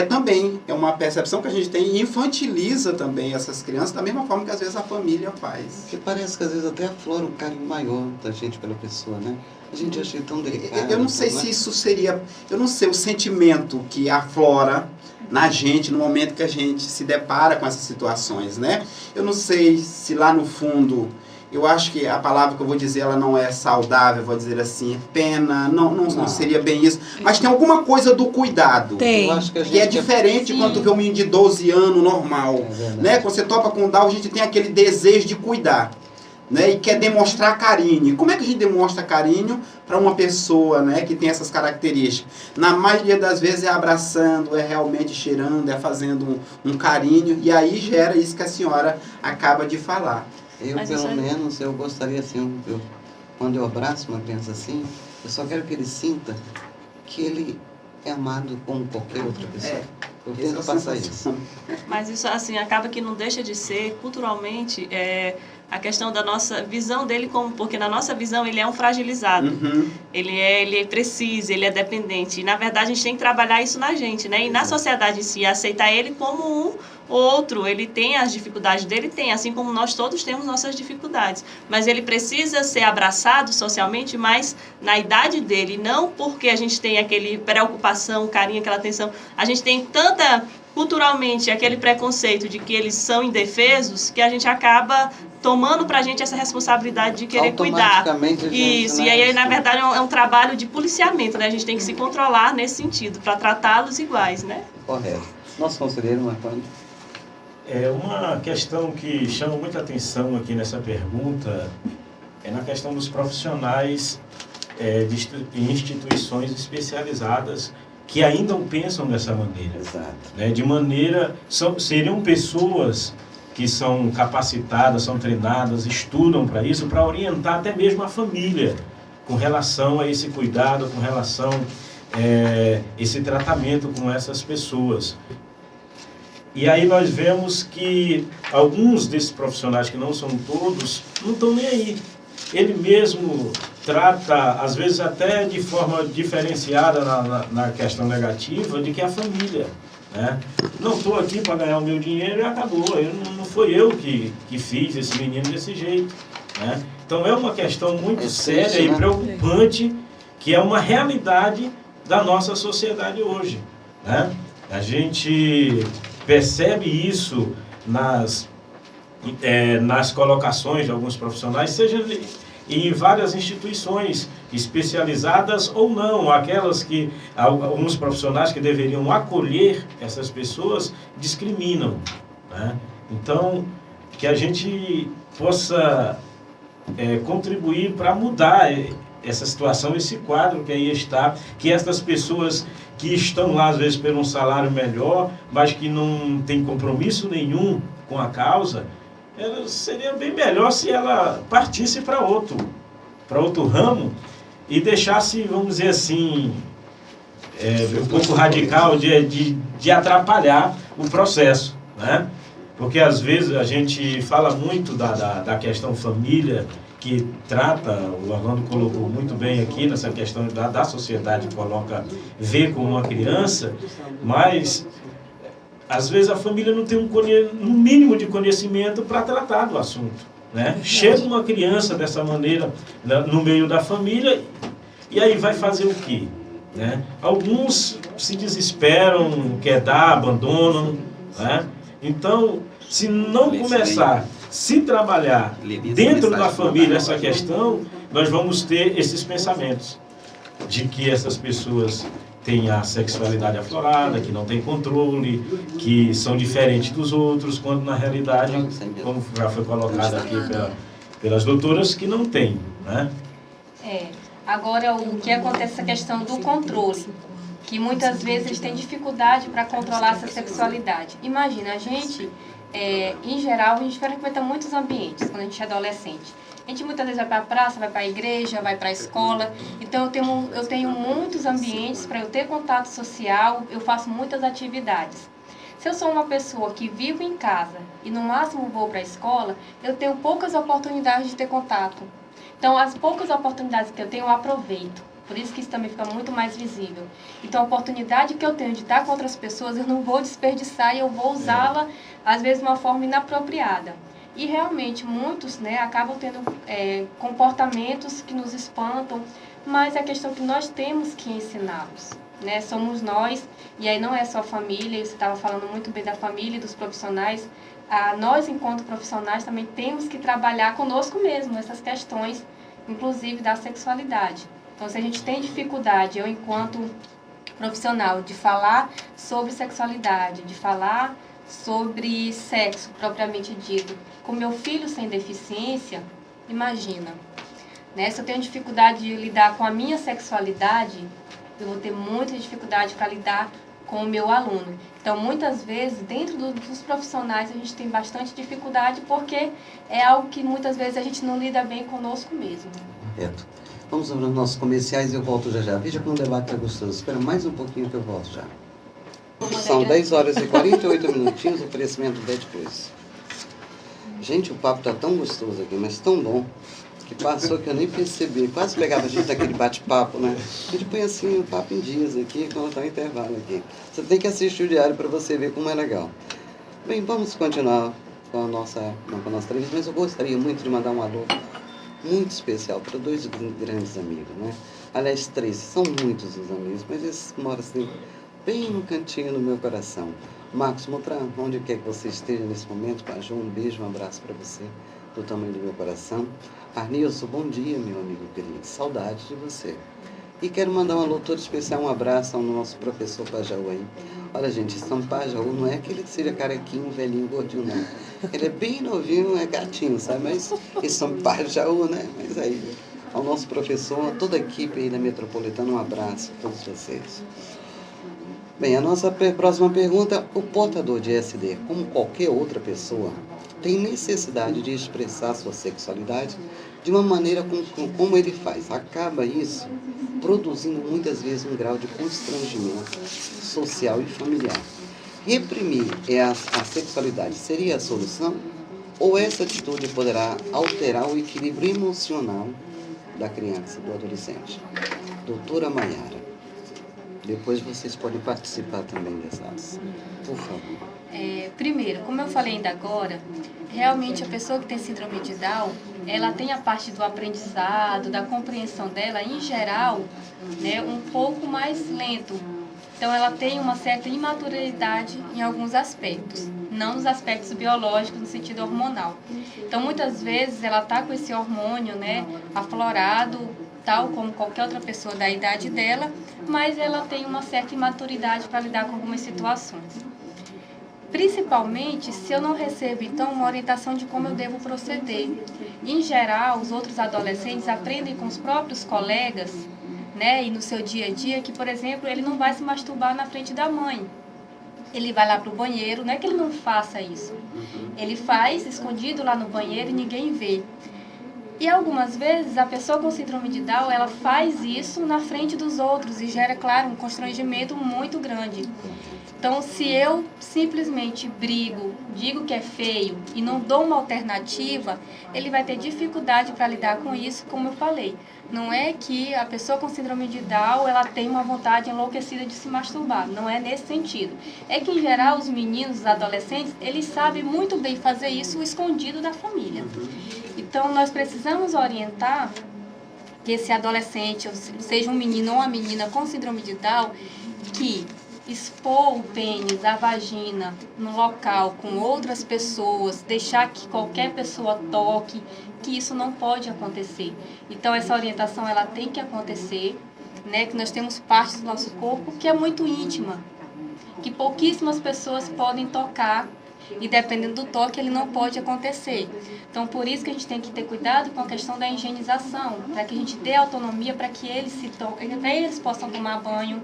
também uma percepção que a gente tem e infantiliza também essas crianças, da mesma forma que às vezes a família faz. Porque parece que às vezes até aflora um carinho maior da gente pela pessoa, né? A gente acha tão delicado. Eu não sei se isso seria, eu não sei o sentimento que aflora na gente no momento que a gente se depara com essas situações, né? Eu não sei se lá no fundo, eu acho que a palavra que eu vou dizer, ela não é saudável, vou dizer assim, pena, não seria bem isso. Mas tem alguma coisa do cuidado. Tem. Eu acho que é diferente quando tu vê um menino de 12 anos normal. Né? Quando você topa com o Down, a gente tem aquele desejo de cuidar. Né? E quer demonstrar carinho. E como é que a gente demonstra carinho para uma pessoa, né, que tem essas características? Na maioria das vezes é abraçando, é realmente cheirando, é fazendo um carinho. E aí gera isso que a senhora acaba de falar. Pelo menos, eu gostaria assim, quando eu abraço uma criança assim, eu só quero que ele sinta que ele é amado como qualquer outra pessoa. Eu tento passar isso. Mas isso, assim, acaba que não deixa de ser, culturalmente, a questão da nossa visão dele, porque na nossa visão ele é um fragilizado. Uhum. Ele precisa, ele é dependente. E, na verdade, a gente tem que trabalhar isso na gente, né? E na sociedade em si, aceitar ele como um outro. Ele tem as dificuldades dele, assim como nós todos temos nossas dificuldades. Mas ele precisa ser abraçado socialmente, mas na idade dele, não porque a gente tem aquele preocupação, carinho, aquela atenção. A gente tem tanta, culturalmente, aquele preconceito de que eles são indefesos, que a gente acaba tomando pra gente essa responsabilidade de querer cuidar. Isso, e aí, na verdade, é um trabalho de policiamento, né? A gente tem que se controlar nesse sentido, para tratá-los iguais, né? Correto. Nosso conselheiro, Marconi. Uma questão que chama muita atenção aqui nessa pergunta é na questão dos profissionais de instituições especializadas que ainda pensam dessa maneira. Exato. Né? De maneira... seriam pessoas que são capacitadas, são treinadas, estudam para isso, para orientar até mesmo a família com relação a esse cuidado, com relação a esse tratamento com essas pessoas. E aí nós vemos que alguns desses profissionais, que não são todos, não estão nem aí. Ele mesmo trata, às vezes até de forma diferenciada na questão negativa, de que é a família. Né? Não estou aqui para ganhar o meu dinheiro e acabou. Não foi eu que fiz esse menino desse jeito. Né? Então é uma questão muito séria e preocupante, que é uma realidade da nossa sociedade hoje. Né? A gente percebe isso nas colocações de alguns profissionais, seja em várias instituições especializadas ou não, aquelas que alguns profissionais que deveriam acolher essas pessoas discriminam. Né? Então, que a gente possa contribuir para mudar essa situação, esse quadro que aí está, que essas pessoas que estão lá, às vezes, por um salário melhor, mas que não tem compromisso nenhum com a causa, seria bem melhor se ela partisse para outro ramo e deixasse, vamos dizer assim, um pouco radical de atrapalhar o processo, né? Porque às vezes a gente fala muito da questão família, que trata, o Orlando colocou muito bem aqui nessa questão da sociedade, vê como uma criança, mas às vezes a família não tem um mínimo de conhecimento para tratar do assunto, né? Chega uma criança dessa maneira no meio da família e aí vai fazer o quê? Né? Alguns se desesperam, quer dar, abandonam, né? Então, se não começar se trabalhar dentro da família essa questão, nós vamos ter esses pensamentos de que essas pessoas têm a sexualidade aflorada, que não tem controle, que são diferentes dos outros, quando na realidade, como já foi colocado aqui pelas doutoras, que não tem, né? Agora, o que acontece essa questão do controle, que muitas vezes eles têm dificuldade para controlar essa sexualidade. Imagina, a gente, em geral, a gente frequenta muitos ambientes quando a gente é adolescente. A gente muitas vezes vai para a praça, vai para a igreja, vai para a escola. Então, eu tenho muitos ambientes para eu ter contato social, eu faço muitas atividades. Se eu sou uma pessoa que vivo em casa e no máximo vou para a escola, eu tenho poucas oportunidades de ter contato. Então, as poucas oportunidades que eu tenho, eu aproveito. Por isso que isso também fica muito mais visível. Então, a oportunidade que eu tenho de estar com outras pessoas, eu não vou desperdiçar e eu vou usá-la, às vezes, de uma forma inapropriada. E, realmente, muitos, né, acabam tendo comportamentos que nos espantam, mas é a questão que nós temos que ensiná-los, né? Somos nós, e aí não é só a família, você estava falando muito bem da família e dos profissionais. Nós, enquanto profissionais, também temos que trabalhar conosco mesmo essas questões, inclusive da sexualidade. Então, se a gente tem dificuldade, eu, enquanto profissional, de falar sobre sexualidade, de falar sobre sexo propriamente dito, com meu filho sem deficiência, imagina, né? Se eu tenho dificuldade de lidar com a minha sexualidade, eu vou ter muita dificuldade para lidar com o meu aluno. Então, muitas vezes, dentro dos profissionais, a gente tem bastante dificuldade porque é algo que muitas vezes a gente não lida bem conosco mesmo. Correto. Vamos para os nossos comerciais e eu volto já. Veja como o debate está gostoso. Espera mais um pouquinho que eu volto já. São 10 horas e 48 minutinhos, oferecimento de depois. Gente, o papo está tão gostoso aqui, mas tão bom, que passou que eu nem percebi. Quase pegava a gente daquele bate-papo, né? A gente põe assim o papo em dias aqui, quando está o intervalo aqui. Você tem que assistir o diário para você ver como é legal. Bem, vamos continuar com a nossa entrevista, mas eu gostaria muito de mandar um alô muito especial para dois grandes amigos, né? Aliás, 3, são muitos os amigos, mas eles moram assim, bem no cantinho do meu coração. Marcos Motran, onde quer que você esteja nesse momento, Paju, um beijo, um abraço para você, do tamanho do meu coração. Arnilson, bom dia, meu amigo querido, saudade de você. E quero mandar um alô todo especial, um abraço ao nosso professor Pajaú aí. Olha, gente, São Pajaú não é aquele que seja carequinho, velhinho, gordinho, não. Ele é bem novinho, é gatinho, sabe? Mas eles são Pajaú, né? Mas aí, ao nosso professor, a toda a equipe aí da Metropolitana, um abraço a todos vocês. Bem, a nossa próxima pergunta: o portador de SD, como qualquer outra pessoa, tem necessidade de expressar sua sexualidade de uma maneira como ele faz. Acaba isso produzindo muitas vezes um grau de constrangimento social e familiar. Reprimir a sexualidade seria a solução? Ou essa atitude poderá alterar o equilíbrio emocional da criança, do adolescente? Doutora Maiara, depois vocês podem participar também dessas, por favor. Primeiro, como eu falei ainda agora, realmente a pessoa que tem síndrome de Down, ela tem a parte do aprendizado, da compreensão dela, em geral, né, um pouco mais lento. Então, ela tem uma certa imaturidade em alguns aspectos, não nos aspectos biológicos, no sentido hormonal. Então, muitas vezes, ela está com esse hormônio, né, aflorado, tal como qualquer outra pessoa da idade dela, mas ela tem uma certa imaturidade para lidar com algumas situações. Principalmente se eu não recebo, então, uma orientação de como eu devo proceder. Em geral, os outros adolescentes aprendem com os próprios colegas, né, e no seu dia a dia, que, por exemplo, ele não vai se masturbar na frente da mãe. Ele vai lá para o banheiro, não é que ele não faça isso. Ele faz escondido lá no banheiro e ninguém vê. E algumas vezes a pessoa com síndrome de Down, ela faz isso na frente dos outros e gera, claro, um constrangimento muito grande. Então, se eu simplesmente brigo, digo que é feio e não dou uma alternativa, ele vai ter dificuldade para lidar com isso, como eu falei. Não é que a pessoa com síndrome de Down ela tem uma vontade enlouquecida de se masturbar, não é nesse sentido. É que, em geral, os meninos, os adolescentes, eles sabem muito bem fazer isso escondido da família. Então, nós precisamos orientar que esse adolescente, seja um menino ou uma menina com síndrome de Down, que expor o pênis, a vagina no local com outras pessoas, deixar que qualquer pessoa toque, que isso não pode acontecer. Então essa orientação ela tem que acontecer, né? Que nós temos partes do nosso corpo que é muito íntima, que pouquíssimas pessoas podem tocar e dependendo do toque ele não pode acontecer. Então por isso que a gente tem que ter cuidado com a questão da higienização, para que a gente dê autonomia para que eles se toquem, para eles possam tomar banho,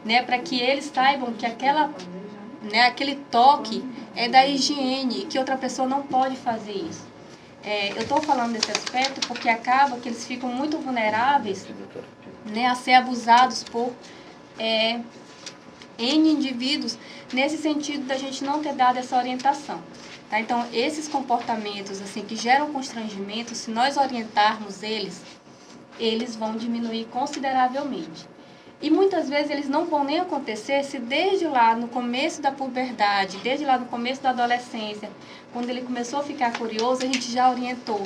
né, para que eles saibam que aquele toque é da higiene, que outra pessoa não pode fazer isso. Eu estou falando desse aspecto porque acaba que eles ficam muito vulneráveis, né, a ser abusados por N indivíduos, nesse sentido da gente não ter dado essa orientação. Tá? Então, esses comportamentos assim, que geram constrangimento, se nós orientarmos eles vão diminuir consideravelmente. E muitas vezes eles não vão nem acontecer se desde lá no começo da puberdade, desde lá no começo da adolescência, quando ele começou a ficar curioso, a gente já orientou.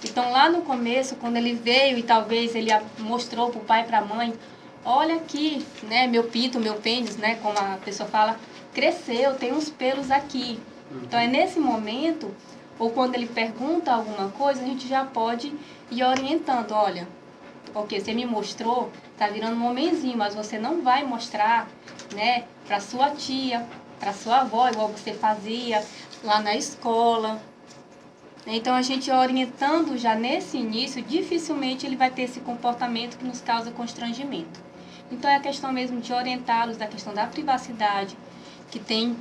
Então lá no começo, quando ele veio e talvez ele mostrou para o pai e para a mãe, olha aqui, né, meu pinto, meu pênis, né, como a pessoa fala, cresceu, tem uns pelos aqui. Então é nesse momento, ou quando ele pergunta alguma coisa, a gente já pode ir orientando, olha, ok, você me mostrou, tá virando um homenzinho, mas você não vai mostrar, né, para sua tia, para sua avó, igual você fazia lá na escola. Então, a gente orientando já nesse início, dificilmente ele vai ter esse comportamento que nos causa constrangimento. Então, é a questão mesmo de orientá-los, da questão da privacidade, que tem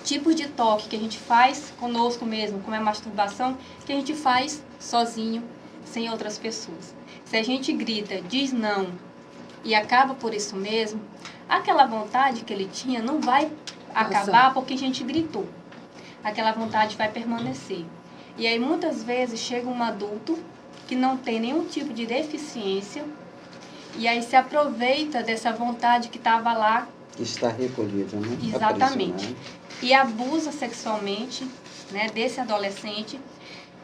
tipos de toque que a gente faz conosco mesmo, como é a masturbação, que a gente faz sozinho, sem outras pessoas. Se a gente grita, diz não e acaba por isso mesmo, aquela vontade que ele tinha não vai acabar porque a gente gritou. Aquela vontade vai permanecer. E aí muitas vezes chega um adulto que não tem nenhum tipo de deficiência e aí se aproveita dessa vontade que estava lá. Que está recolhida, né? Exatamente. E abusa sexualmente, né, desse adolescente.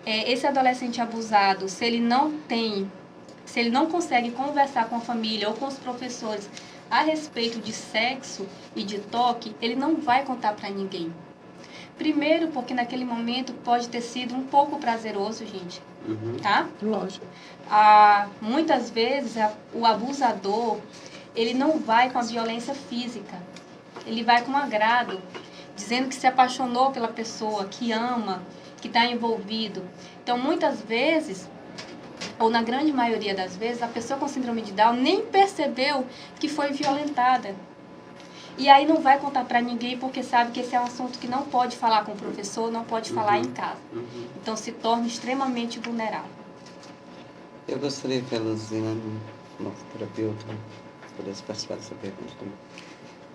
Esse adolescente abusado, se ele não consegue conversar com a família ou com os professores a respeito de sexo e de toque, ele não vai contar para ninguém. Primeiro, porque naquele momento pode ter sido um pouco prazeroso, gente. Tá? Lógico. Muitas vezes, o abusador, ele não vai com a violência física. Ele vai com agrado, dizendo que se apaixonou pela pessoa, que ama, que está envolvido. Então, muitas vezes, ou na grande maioria das vezes, a pessoa com síndrome de Down nem percebeu que foi violentada. E aí não vai contar para ninguém porque sabe que esse é um assunto que não pode falar com o professor, não pode falar em casa. Então se torna extremamente vulnerável. Eu gostaria que a Luziane, nossa terapeuta, pudesse participar dessa pergunta também.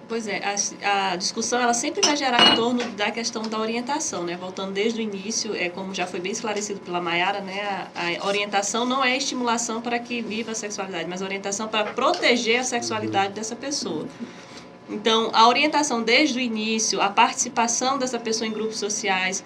Pois é, a discussão ela sempre vai gerar em torno da questão da orientação, né? Voltando desde o início, como já foi bem esclarecido pela Mayara, né? A orientação não é estimulação para que viva a sexualidade, mas a orientação para proteger a sexualidade dessa pessoa. Então, a orientação desde o início, a participação dessa pessoa em grupos sociais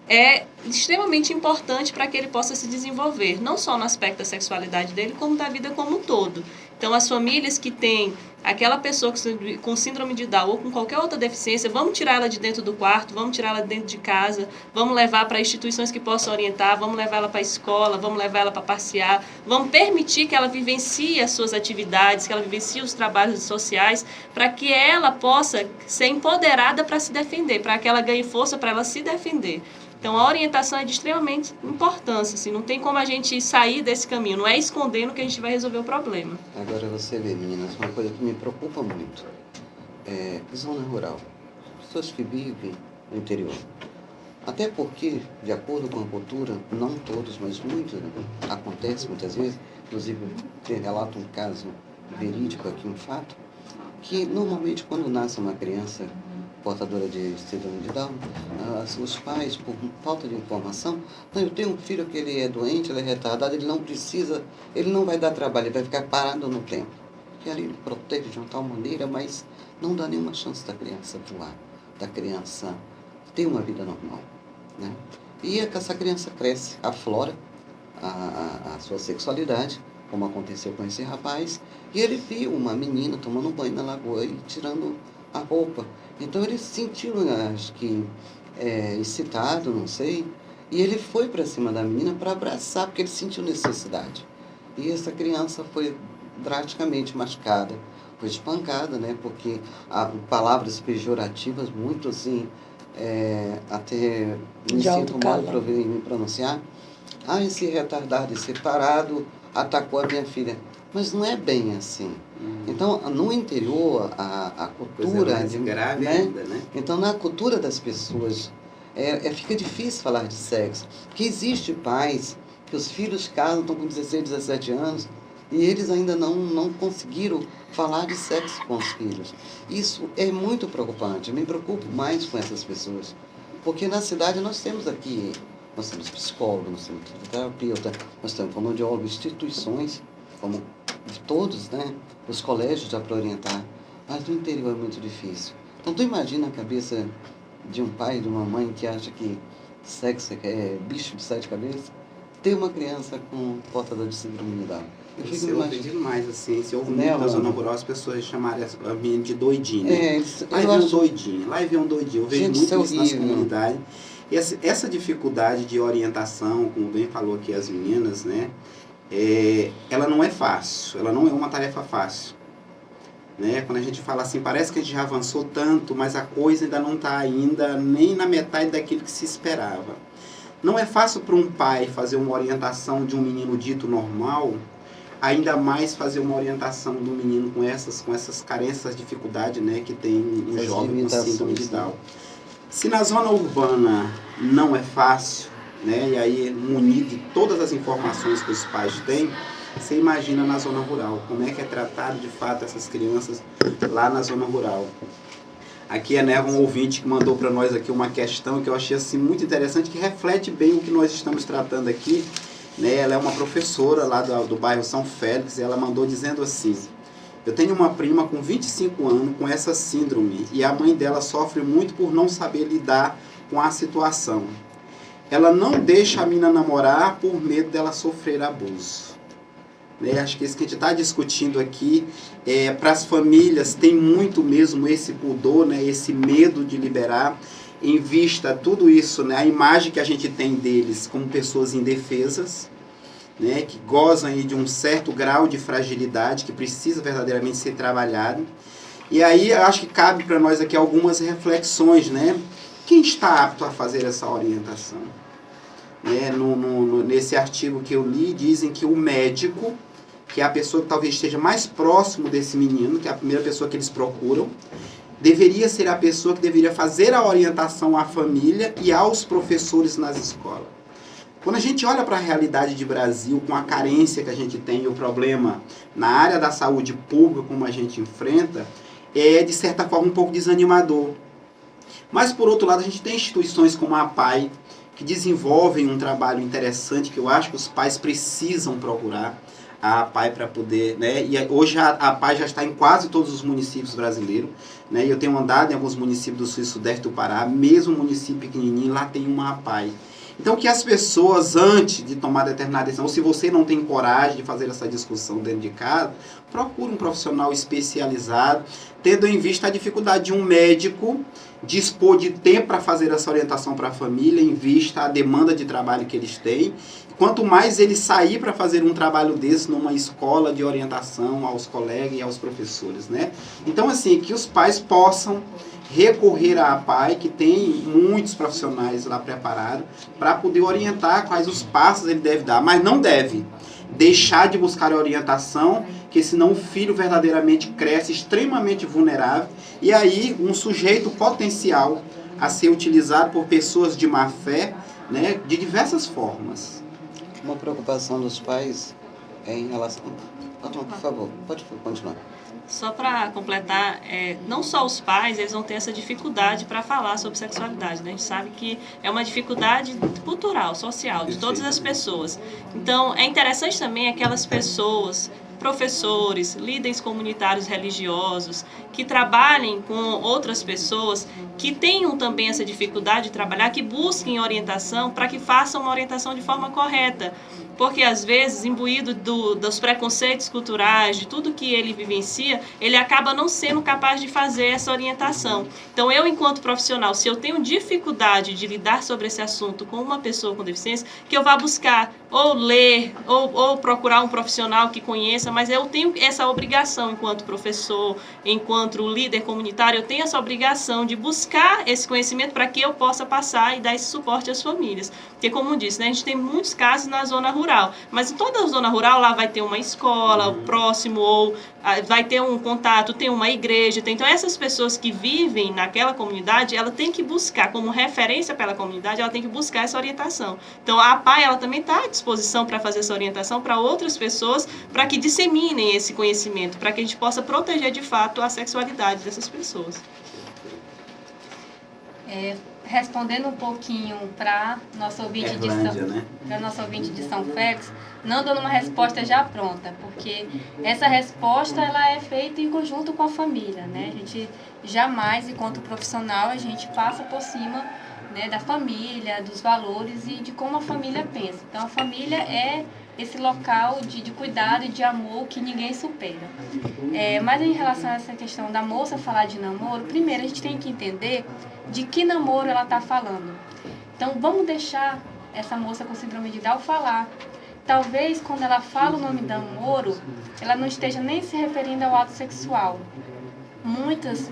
é extremamente importante para que ele possa se desenvolver, não só no aspecto da sexualidade dele, como da vida como um todo. Então, as famílias que têm aquela pessoa com síndrome de Down ou com qualquer outra deficiência, vamos tirar ela de dentro do quarto, vamos tirar ela de dentro de casa, vamos levar para instituições que possam orientar, vamos levar ela para a escola, vamos levar ela para passear, vamos permitir que ela vivencie as suas atividades, que ela vivencie os trabalhos sociais, para que ela possa ser empoderada para se defender, para que ela ganhe força para ela se defender. Então, a orientação é de extremamente importância, assim, não tem como a gente sair desse caminho, não é escondendo que a gente vai resolver o problema. Agora você vê, meninas, uma coisa que me preocupa muito, zona rural, pessoas que vivem no interior. Até porque, de acordo com a cultura, não todos, mas muitos, acontece muitas vezes, inclusive relato um caso verídico aqui, um fato, que normalmente quando nasce uma criança portadora de síndrome de Down, os pais, por falta de informação, não, eu tenho um filho que ele é doente, ele é retardado, ele não precisa, ele não vai dar trabalho, ele vai ficar parado no tempo. E ali ele protege de uma tal maneira, mas não dá nenhuma chance da criança voar, da criança ter uma vida normal, né? E essa criança cresce, aflora a sua sexualidade, como aconteceu com esse rapaz, e ele viu uma menina tomando banho na lagoa e tirando a roupa. Então ele se sentiu, acho que, excitado, não sei, e ele foi para cima da menina para abraçar, porque ele sentiu necessidade. E essa criança foi drasticamente machucada, foi espancada, né? Porque palavras pejorativas, muito assim, até me sinto mal em me pronunciar. Esse retardado, esse tarado atacou a minha filha. Mas não é bem assim. Então, no interior, a cultura... mais grave, né? ainda, né? Então, na cultura das pessoas, fica difícil falar de sexo. Porque existe pais que os filhos casam, estão com 16, 17 anos, e eles ainda não conseguiram falar de sexo com os filhos. Isso é muito preocupante. Eu me preocupo mais com essas pessoas. Porque na cidade nós temos aqui, nós temos psicólogo, nós temos terapeuta, nós temos fonoaudiólogo, instituições, como de todos, né? Os colégios já para orientar. Mas no interior é muito difícil. Então tu imagina a cabeça de um pai, de uma mãe que acha que sexo é bicho de 7 cabeças, ter uma criança com portador de síndrome de Down. Eu fico imaginando mais assim, se houve né, muito na zona rural, as pessoas chamarem a menina de doidinho, né? Lá vem um doidinho, lá vem um doidinho. Eu vejo muito isso nas comunidades. E essa dificuldade de orientação, como bem falou aqui as meninas, né? Ela não é fácil, ela não é uma tarefa fácil. Né? Quando a gente fala assim, parece que a gente já avançou tanto, mas a coisa ainda não está ainda nem na metade daquilo que se esperava. Não é fácil para um pai fazer uma orientação de um menino dito normal, ainda mais fazer uma orientação do menino com essas carências, essas dificuldades, né, que tem um jovem com síndrome de Down. Se na zona urbana não é fácil, né, e aí munir de todas as informações que os pais têm, você imagina na zona rural, como é que é tratado de fato essas crianças lá na zona rural. Aqui é, né, um ouvinte que mandou para nós aqui uma questão que eu achei assim, muito interessante, que reflete bem o que nós estamos tratando aqui. Né? Ela é uma professora lá do bairro São Félix, e ela mandou dizendo assim: eu tenho uma prima com 25 anos com essa síndrome e a mãe dela sofre muito por não saber lidar com a situação. Ela não deixa a menina namorar por medo dela sofrer abuso. Né? Acho que isso que a gente está discutindo aqui, para as famílias, tem muito mesmo esse pudor, né? Esse medo de liberar, em vista tudo isso, né? A imagem que a gente tem deles como pessoas indefesas, né? Que gozam aí de um certo grau de fragilidade que precisa verdadeiramente ser trabalhado. E aí eu acho que cabe para nós aqui algumas reflexões, né? Quem está apto a fazer essa orientação? Né? Nesse artigo que eu li, dizem que o médico, que é a pessoa que talvez esteja mais próximo desse menino, que é a primeira pessoa que eles procuram, deveria ser a pessoa que deveria fazer a orientação à família e aos professores nas escolas. Quando a gente olha para a realidade de Brasil, com a carência que a gente tem e o problema na área da saúde pública, como a gente enfrenta, é de certa forma um pouco desanimador. Mas por outro lado, a gente tem instituições como a APAE, que desenvolvem um trabalho interessante, que eu acho que os pais precisam procurar a APAE para poder, né? E hoje a APAE já está em quase todos os municípios brasileiros, né? E eu tenho andado em alguns municípios do sul e sudeste do Pará, mesmo município pequenininho, lá tem uma APAE. Então que as pessoas, antes de tomar determinada decisão, ou se você não tem coragem de fazer essa discussão dentro de casa, procure um profissional especializado, tendo em vista a dificuldade de um médico dispor de tempo para fazer essa orientação para a família, em vista a demanda de trabalho que eles têm. Quanto mais ele sair para fazer um trabalho desse numa escola de orientação aos colegas e aos professores, né? Então, assim, que os pais possam recorrer à APAE, que tem muitos profissionais lá preparados, para poder orientar quais os passos ele deve dar, mas não deve deixar de buscar a orientação, que senão o filho verdadeiramente cresce extremamente vulnerável, e aí um sujeito potencial a ser utilizado por pessoas de má fé, né, de diversas formas. Uma preocupação dos pais é em relação... Por favor, pode continuar. Só para completar, não só os pais, eles vão ter essa dificuldade para falar sobre sexualidade, né? A gente sabe que é uma dificuldade cultural, social, de todas as pessoas. Então, é interessante também aquelas pessoas, professores, líderes comunitários religiosos, que trabalhem com outras pessoas, que tenham também essa dificuldade de trabalhar, que busquem orientação para que façam uma orientação de forma correta. Porque, às vezes, imbuído dos preconceitos culturais, de tudo que ele vivencia, ele acaba não sendo capaz de fazer essa orientação. Então, eu, enquanto profissional, se eu tenho dificuldade de lidar sobre esse assunto com uma pessoa com deficiência, que eu vá buscar ou ler, ou procurar um profissional que conheça, mas eu tenho essa obrigação, enquanto professor, enquanto líder comunitário, eu tenho essa obrigação de buscar esse conhecimento para que eu possa passar e dar esse suporte às famílias. Porque, como disse, né, a gente tem muitos casos na zona rural, mas em toda a zona rural lá vai ter uma escola próximo, ou vai ter um contato, tem uma igreja. Então, essas pessoas que vivem naquela comunidade, ela tem que buscar, como referência pela comunidade, ela tem que buscar essa orientação. Então, a PAI, ela também está à disposição para fazer essa orientação para outras pessoas, para que disseminem esse conhecimento, para que a gente possa proteger, de fato, a sexualidade dessas pessoas. Respondendo um pouquinho para nosso ouvinte de São Félix, não dando uma resposta já pronta, porque essa resposta ela é feita em conjunto com a família, né? A gente jamais, enquanto profissional, a gente passa por cima, né, da família, dos valores e de como a família pensa. Então, a família é esse local de cuidado e de amor que ninguém supera. Mas em relação a essa questão da moça falar de namoro, primeiro a gente tem que entender de que namoro ela está falando. Então, vamos deixar essa moça com síndrome de Down falar. Talvez, quando ela fala o nome namoro, ela não esteja nem se referindo ao ato sexual. Muitas,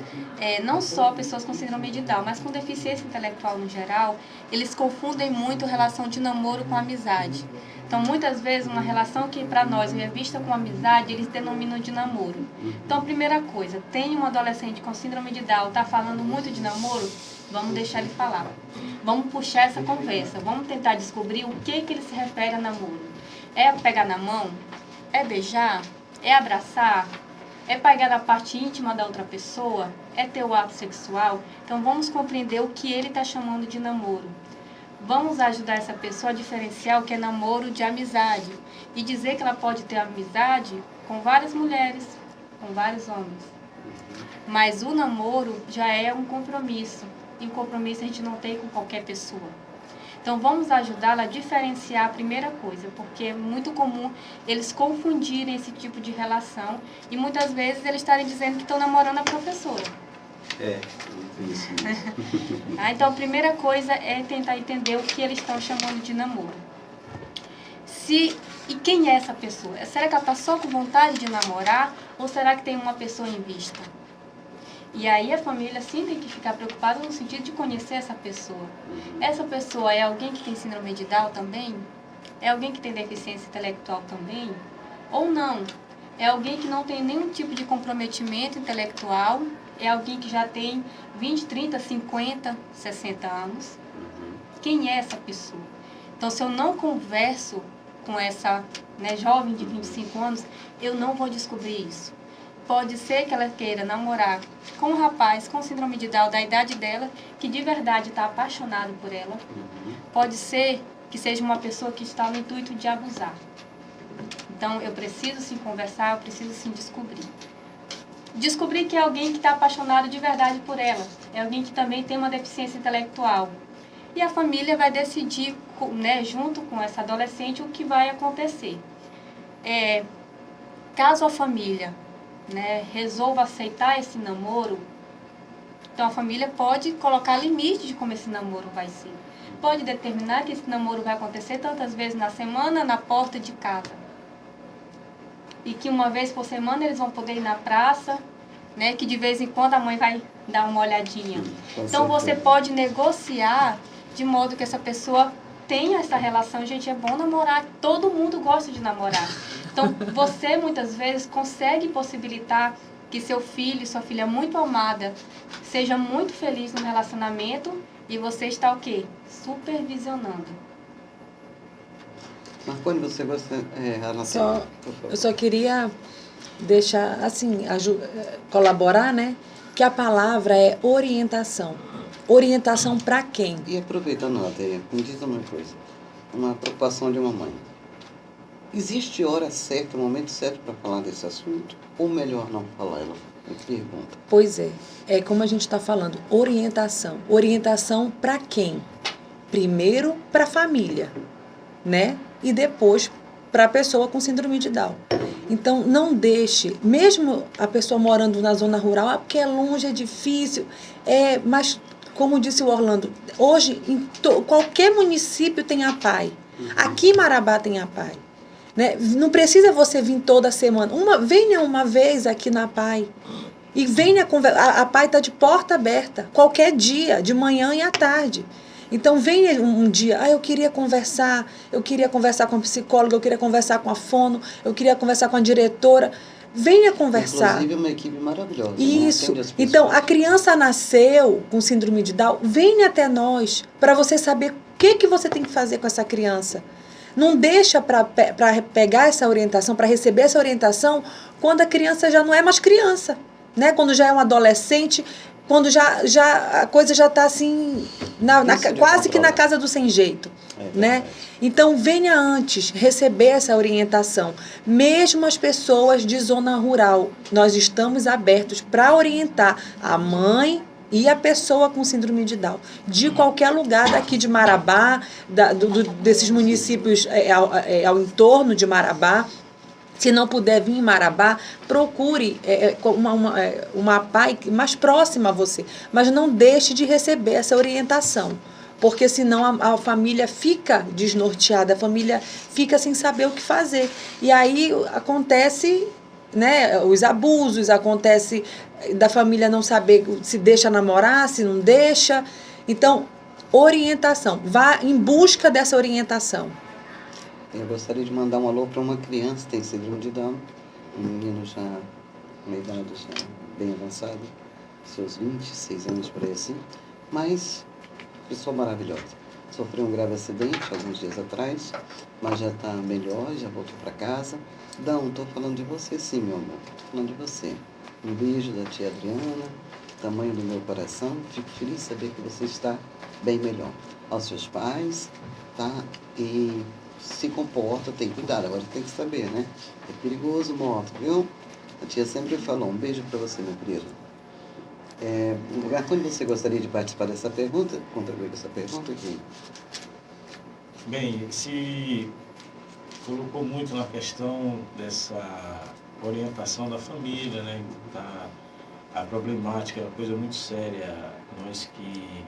não só pessoas com síndrome de Down, mas com deficiência intelectual no geral, eles confundem muito a relação de namoro com amizade. Então, muitas vezes, uma relação que para nós é vista como amizade, eles denominam de namoro. Então, a primeira coisa, tem um adolescente com síndrome de Down, está falando muito de namoro, vamos deixar ele falar. Vamos puxar essa conversa, vamos tentar descobrir o que ele se refere a namoro. É pegar na mão? É beijar? É abraçar? É pegar na parte íntima da outra pessoa? É ter o ato sexual? Então, vamos compreender o que ele está chamando de namoro. Vamos ajudar essa pessoa a diferenciar o que é namoro de amizade e dizer que ela pode ter amizade com várias mulheres, com vários homens. Mas o namoro já é um compromisso, e um compromisso a gente não tem com qualquer pessoa. Então, vamos ajudá-la a diferenciar a primeira coisa, porque é muito comum eles confundirem esse tipo de relação e muitas vezes eles estarem dizendo que estão namorando a professora. Isso. Então, a primeira coisa é tentar entender o que eles estão chamando de namoro. E quem é essa pessoa? Será que ela está só com vontade de namorar ou será que tem uma pessoa em vista? E aí a família sim tem que ficar preocupada no sentido de conhecer essa pessoa. Essa pessoa é alguém que tem síndrome de Down também? É alguém que tem deficiência intelectual também? Ou não? É alguém que não tem nenhum tipo de comprometimento intelectual? É alguém que já tem 20, 30, 50, 60 anos? Quem é essa pessoa? Então, se eu não converso com essa, né, jovem de 25 anos, eu não vou descobrir isso. Pode ser que ela queira namorar com um rapaz com síndrome de Down da idade dela, que de verdade está apaixonado por ela. Pode ser que seja uma pessoa que está no intuito de abusar. Então, eu preciso sim conversar, eu preciso sim descobrir. Descobrir que é alguém que está apaixonado de verdade por ela. É alguém que também tem uma deficiência intelectual. E a família vai decidir, né, junto com essa adolescente, o que vai acontecer. Caso a família, né, resolva aceitar esse namoro, então a família pode colocar limite de como esse namoro vai ser. Pode determinar que esse namoro vai acontecer tantas vezes na semana, na porta de casa. E que uma vez por semana eles vão poder ir na praça, né, que de vez em quando a mãe vai dar uma olhadinha. Então você pode negociar de modo que essa pessoa tenha essa relação. Gente, é bom namorar, todo mundo gosta de namorar. Então você muitas vezes consegue possibilitar que seu filho, sua filha muito amada, seja muito feliz no relacionamento e você está o quê? Supervisionando. Marconi, você gosta... Eu só queria deixar, assim, colaborar, né? Que a palavra é orientação. Orientação para quem? E aproveitando, até, me diz uma coisa, uma preocupação de uma mãe. Existe hora certa, momento certo para falar desse assunto? Ou melhor não falar? Ela pergunta. Pois é como a gente está falando, orientação. Orientação para quem? Primeiro para a família, né? E depois para a pessoa com síndrome de Down. Então, não deixe, mesmo a pessoa morando na zona rural, porque é longe, é difícil, mas, como disse o Orlando, hoje, qualquer município tem a PAI. Aqui em Marabá tem a PAI. Né? Não precisa você vir toda semana. Venha uma vez aqui na PAI. E venha conversar. A PAI está de porta aberta, qualquer dia, de manhã e à tarde. Então, venha um dia, eu queria conversar com a psicóloga, eu queria conversar com a fono, eu queria conversar com a diretora. Venha conversar. Inclusive, uma equipe maravilhosa. Isso. Né? Então, a criança nasceu com síndrome de Down, venha até nós, para você saber o que você tem que fazer com essa criança. Não deixa para pegar essa orientação, para receber essa orientação, quando a criança já não é mais criança, né? Quando já é um adolescente, quando já a coisa já está assim, quase que na casa do sem jeito. Né? Então, venha antes receber essa orientação. Mesmo as pessoas de zona rural, nós estamos abertos para orientar a mãe e a pessoa com síndrome de Down, de qualquer lugar daqui de Marabá, desses municípios ao entorno de Marabá. Se não puder vir em Marabá, procure uma PAI mais próxima a você. Mas não deixe de receber essa orientação, porque senão a família fica desnorteada, a família fica sem saber o que fazer. E aí acontece, né, os abusos, acontece da família não saber se deixa namorar, se não deixa. Então, orientação. Vá em busca dessa orientação. Eu gostaria de mandar um alô para uma criança que tem síndrome de Down, um menino já com uma idade já bem avançada, seus 26 anos por aí assim, mas pessoa maravilhosa. Sofreu um grave acidente alguns dias atrás, mas já está melhor, já voltou para casa. Down, estou falando de você sim, meu amor, estou falando de você. Um beijo da tia Adriana, tamanho do meu coração, fico feliz de saber que você está bem melhor. Aos seus pais, tá? E se comporta, tem cuidado, agora tem que saber, né? É perigoso moto, viu? A tia sempre falou, um beijo para você, meu querido. Quando você gostaria de participar dessa pergunta, contribuir com essa pergunta aqui? Bem, se colocou muito na questão dessa orientação da família, né? A problemática é uma coisa muito séria. Nós que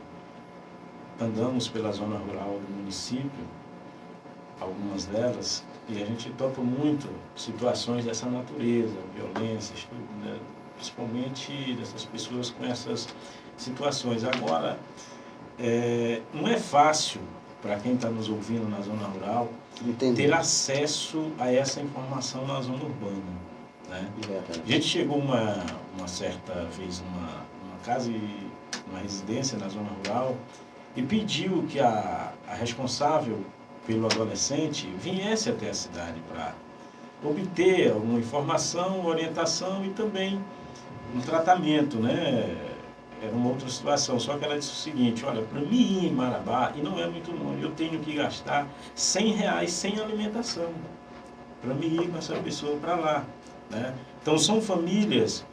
andamos pela zona rural do município, algumas delas, e a gente topa muito situações dessa natureza, violências, né? Principalmente dessas pessoas com essas situações. Agora, não é fácil para quem está nos ouvindo na zona rural ter acesso a essa informação na zona urbana. Né? A gente chegou uma certa vez numa casa, numa residência na zona rural, e pediu que a responsável pelo adolescente viesse até a cidade para obter alguma informação, orientação e também um tratamento, né? Era uma outra situação, só que ela disse o seguinte, olha, para mim ir em Marabá, e não é muito longe, eu tenho que gastar R$100 sem alimentação, para mim ir com essa pessoa para lá, né? Então são famílias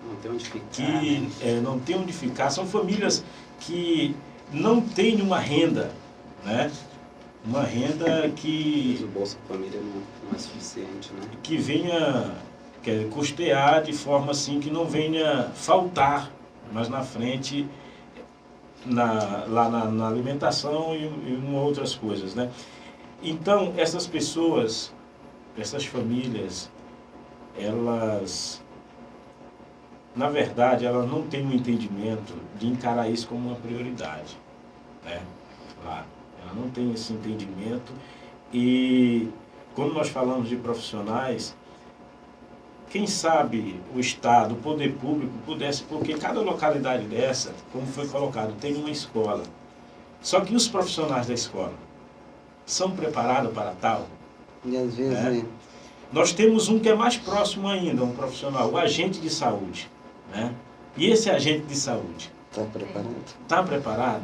não tem onde ficar, que não tem onde ficar, são famílias que não têm uma renda, né? Uma renda que... Mas o Bolsa Família não é suficiente, né? Que venha custear de forma assim que não venha faltar mais na frente lá na alimentação e em outras coisas, né? Então, essas pessoas, essas famílias, elas, na verdade, elas não têm um entendimento de encarar isso como uma prioridade, né? Claro. Ela não tem esse entendimento e quando nós falamos de profissionais, quem sabe o Estado, o poder público pudesse, porque cada localidade dessa, como foi colocado, tem uma escola. Só que os profissionais da escola são preparados para tal? E às vezes Nós temos um que é mais próximo ainda, um profissional, o agente de saúde, né? E esse agente de saúde? Está preparado? Está preparado?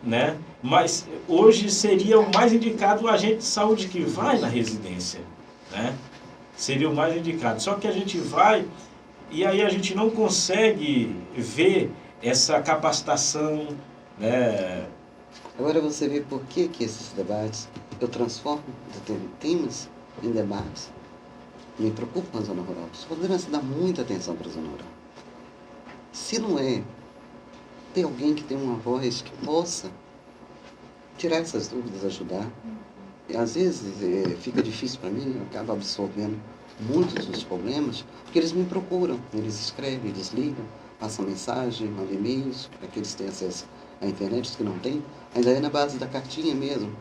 Né? Mas hoje seria o mais indicado o agente de saúde que vai na residência, né? Seria o mais indicado. Só que a gente vai e aí a gente não consegue ver essa capacitação, né? Agora você vê por que esses debates, eu transformo temas em debates. Me preocupo com a zona rural. Os poderes dá muita atenção para a zona rural. Se não é, tem alguém que tem uma voz que possa tirar essas dúvidas, ajudar. E, às vezes fica difícil para mim, eu acabo absorvendo muitos dos problemas, porque eles me procuram, eles escrevem, eles ligam, passam mensagem, mandam e-mails, para que eles tenham acesso à internet, os que não têm, ainda é na base da cartinha mesmo,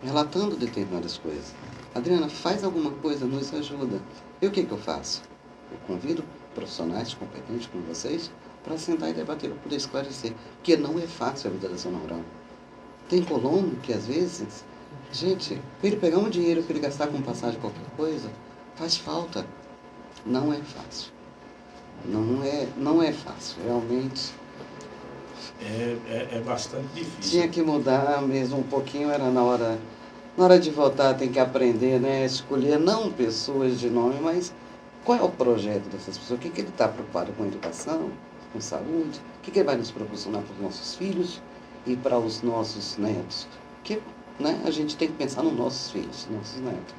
relatando determinadas coisas. Adriana, faz alguma coisa, nos ajuda. E o que eu faço? Eu convido profissionais competentes como vocês para sentar e debater, para poder esclarecer, porque não é fácil a vida da zona rural. Tem colono que às vezes, gente, para ele pegar um dinheiro, para ele gastar com passagem qualquer coisa, faz falta. Não é fácil. Não é fácil, realmente. É bastante difícil. Tinha que mudar mesmo um pouquinho, era na hora de votar, tem que aprender, né? Escolher não pessoas de nome, mas qual é o projeto dessas pessoas? O que ele está preocupado com educação, com saúde? O que ele vai nos proporcionar para os nossos filhos e para os nossos netos? Porque, né, a gente tem que pensar nos nossos filhos, nossos netos.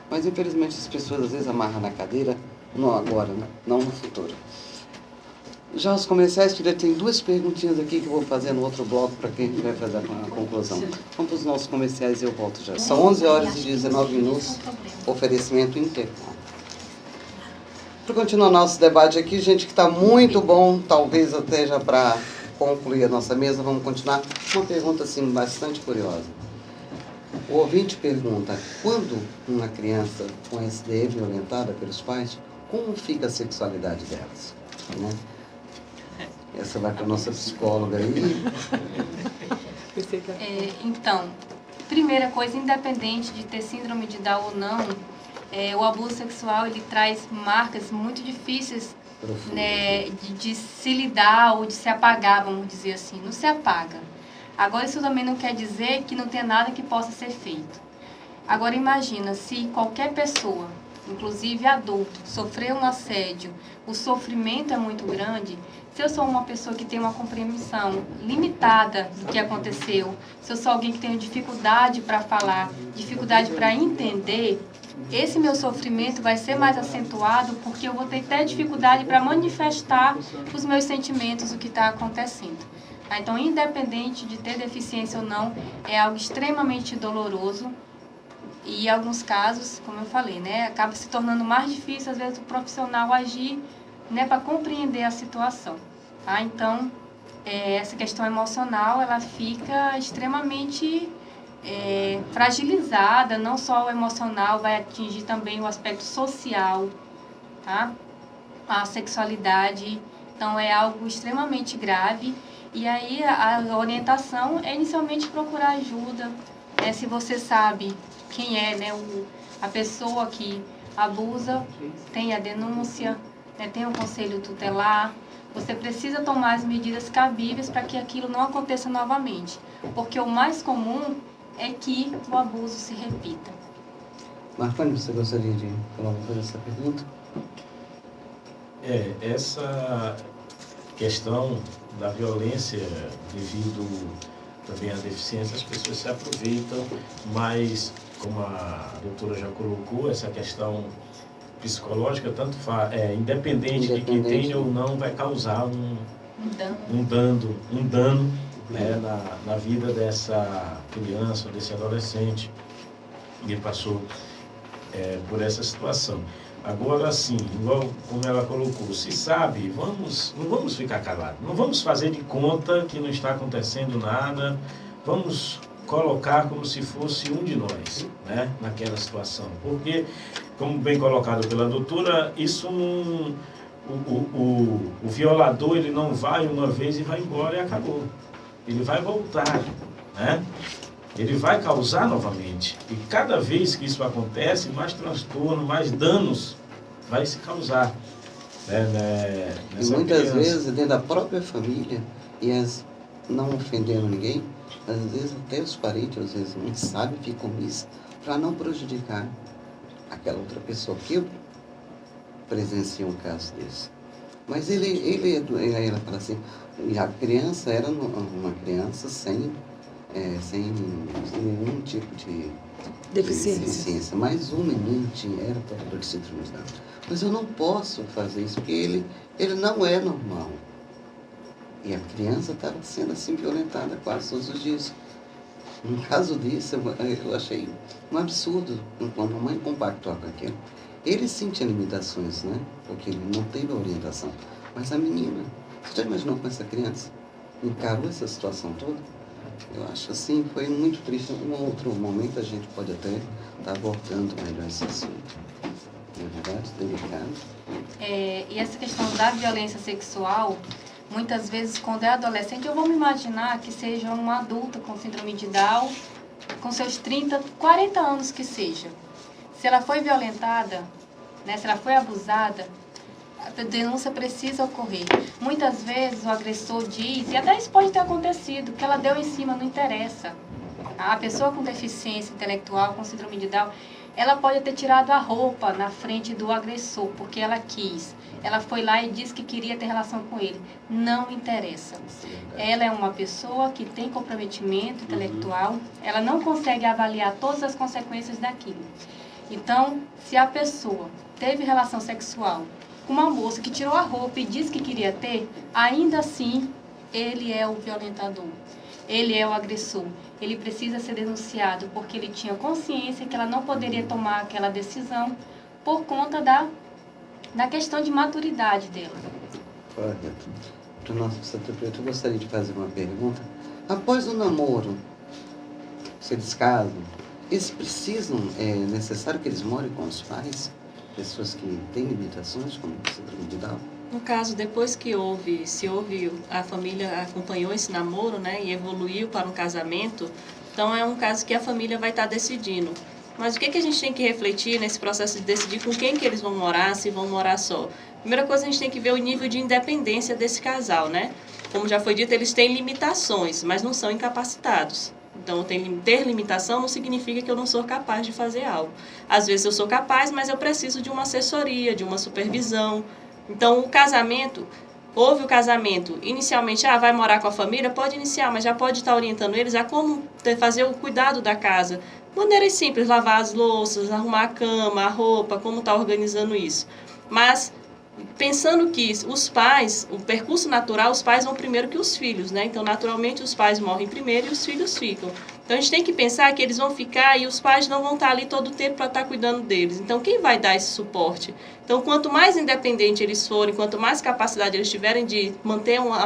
Mas, infelizmente, as pessoas às vezes amarram na cadeira, não agora, né? Não no futuro. Já os comerciais, filha, tem duas perguntinhas aqui que eu vou fazer no outro bloco para quem vai fazer a conclusão. Vamos para os nossos comerciais e eu volto já. São 11 horas e 19 minutos, oferecimento Intercom. Para continuar nosso debate aqui, gente, que está muito bom, talvez até já para concluir a nossa mesa, vamos continuar. Uma pergunta, assim, bastante curiosa. O ouvinte pergunta, quando uma criança com SD é violentada pelos pais, como fica a sexualidade delas? Né? Essa vai para a nossa psicóloga aí. Então, primeira coisa, independente de ter síndrome de Down ou não, o abuso sexual ele traz marcas muito difíceis, né, de se lidar ou de se apagar, vamos dizer assim. Não se apaga. Agora, isso também não quer dizer que não tenha nada que possa ser feito. Agora, imagina se qualquer pessoa, inclusive adulto, sofreu um assédio, o sofrimento é muito grande. Se eu sou uma pessoa que tem uma compreensão limitada do que aconteceu, se eu sou alguém que tem dificuldade para falar, dificuldade para entender, esse meu sofrimento vai ser mais acentuado porque eu vou ter até dificuldade para manifestar os meus sentimentos, o que está acontecendo. Então, independente de ter deficiência ou não, é algo extremamente doloroso e, em alguns casos, como eu falei, né, acaba se tornando mais difícil, às vezes, o profissional agir, né, para compreender a situação. Tá? Então, essa questão emocional, ela fica extremamente fragilizada, não só o emocional, vai atingir também o aspecto social, tá? A sexualidade, então é algo extremamente grave. E aí a orientação é inicialmente procurar ajuda, se você sabe quem é, né, a pessoa que abusa, tem a denúncia, né, tem o conselho tutelar, você precisa tomar as medidas cabíveis para que aquilo não aconteça novamente, porque o mais comum é que o abuso se repita. Marconi, você gostaria de falar alguma coisa dessa pergunta? Essa questão da violência devido também à deficiência, as pessoas se aproveitam, mas como a doutora já colocou, essa questão psicológica, tanto independente de quem tem ou não, vai causar um dano né, na vida dessa criança ou desse adolescente que passou por essa situação. Agora, sim, igual como ela colocou, se sabe, não vamos ficar calados, não vamos fazer de conta que não está acontecendo nada, vamos colocar como se fosse um de nós, né, naquela situação. Porque, como bem colocado pela doutora, isso não, o violador ele não vai uma vez e vai embora e acabou. Ele vai voltar, né? ele vai causar novamente. E cada vez que isso acontece, mais transtorno, mais danos vai se causar. E muitas vezes dentro da própria família, não ofendendo ninguém, às vezes até os parentes, às vezes não sabem, ficam nisso, para não prejudicar aquela outra pessoa. Que eu presenciei um caso desse. Mas ele fala assim, a criança era uma criança sem nenhum tipo de deficiência. Mas o menino era portador de síndrome de Down. Mas eu não posso fazer isso, porque ele não é normal. E a criança estava sendo assim violentada quase todos os dias. No caso disso, eu achei um absurdo quando a mãe compactou com aquilo. Ele sim tinha limitações, né? Porque ele não teve a orientação. Mas a menina, você já imaginou com essa criança? Encarou essa situação toda? Eu acho assim, foi muito triste. Em um outro momento a gente pode até estar abordando melhor esse assunto. Não é verdade? Delicado. E essa questão da violência sexual, muitas vezes quando é adolescente, eu vou me imaginar que seja uma adulta com síndrome de Down, com seus 30, 40 anos que seja. Se ela foi violentada, né, se ela foi abusada, a denúncia precisa ocorrer. Muitas vezes o agressor diz, e até isso pode ter acontecido, que ela deu em cima, não interessa. A pessoa com deficiência intelectual, com síndrome de Down, ela pode ter tirado a roupa na frente do agressor, porque ela quis. Ela foi lá e disse que queria ter relação com ele. Não interessa. Ela é uma pessoa que tem comprometimento intelectual, ela não consegue avaliar todas as consequências daquilo. Então, se a pessoa teve relação sexual com uma moça que tirou a roupa e disse que queria ter, ainda assim, ele é o violentador. Ele é o agressor. Ele precisa ser denunciado porque ele tinha consciência que ela não poderia tomar aquela decisão por conta da questão de maturidade dela. Correto. Para o nosso Santo-Preto, eu gostaria de fazer uma pergunta. Após o namoro, se eles casam, eles precisam, é necessário que eles morem com os pais? Pessoas que têm limitações, como síndrome de Down? No caso, depois que a família acompanhou esse namoro, né, e evoluiu para um casamento, então é um caso que a família vai estar decidindo. Mas o que a gente tem que refletir nesse processo de decidir com quem que eles vão morar, se vão morar só? Primeira coisa, a gente tem que ver o nível de independência desse casal, né? Como já foi dito, eles têm limitações, mas não são incapacitados. Então, ter limitação não significa que eu não sou capaz de fazer algo. Às vezes eu sou capaz, mas eu preciso de uma assessoria, de uma supervisão. Então, houve o casamento, inicialmente, vai morar com a família? Pode iniciar, mas já pode estar orientando eles a como fazer o cuidado da casa. Maneiras simples, lavar as louças, arrumar a cama, a roupa, como está organizando isso. Mas pensando que os pais, o percurso natural, os pais vão primeiro que os filhos, né? Então, naturalmente, os pais morrem primeiro e os filhos ficam. Então, a gente tem que pensar que eles vão ficar e os pais não vão estar ali todo o tempo para estar cuidando deles. Então, quem vai dar esse suporte? Então, quanto mais independente eles forem, quanto mais capacidade eles tiverem de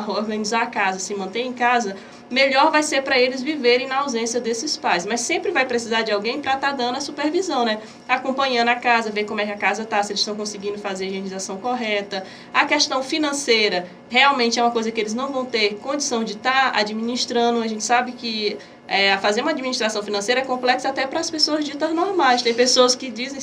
organizar a casa, se manter em casa, melhor vai ser para eles viverem na ausência desses pais. Mas sempre vai precisar de alguém para estar dando a supervisão, né? Acompanhando a casa, ver como é que a casa está, se eles estão conseguindo fazer a higienização correta. A questão financeira realmente é uma coisa que eles não vão ter condição de estar administrando. A gente sabe que fazer uma administração financeira é complexa até para as pessoas ditas normais. Tem pessoas que dizem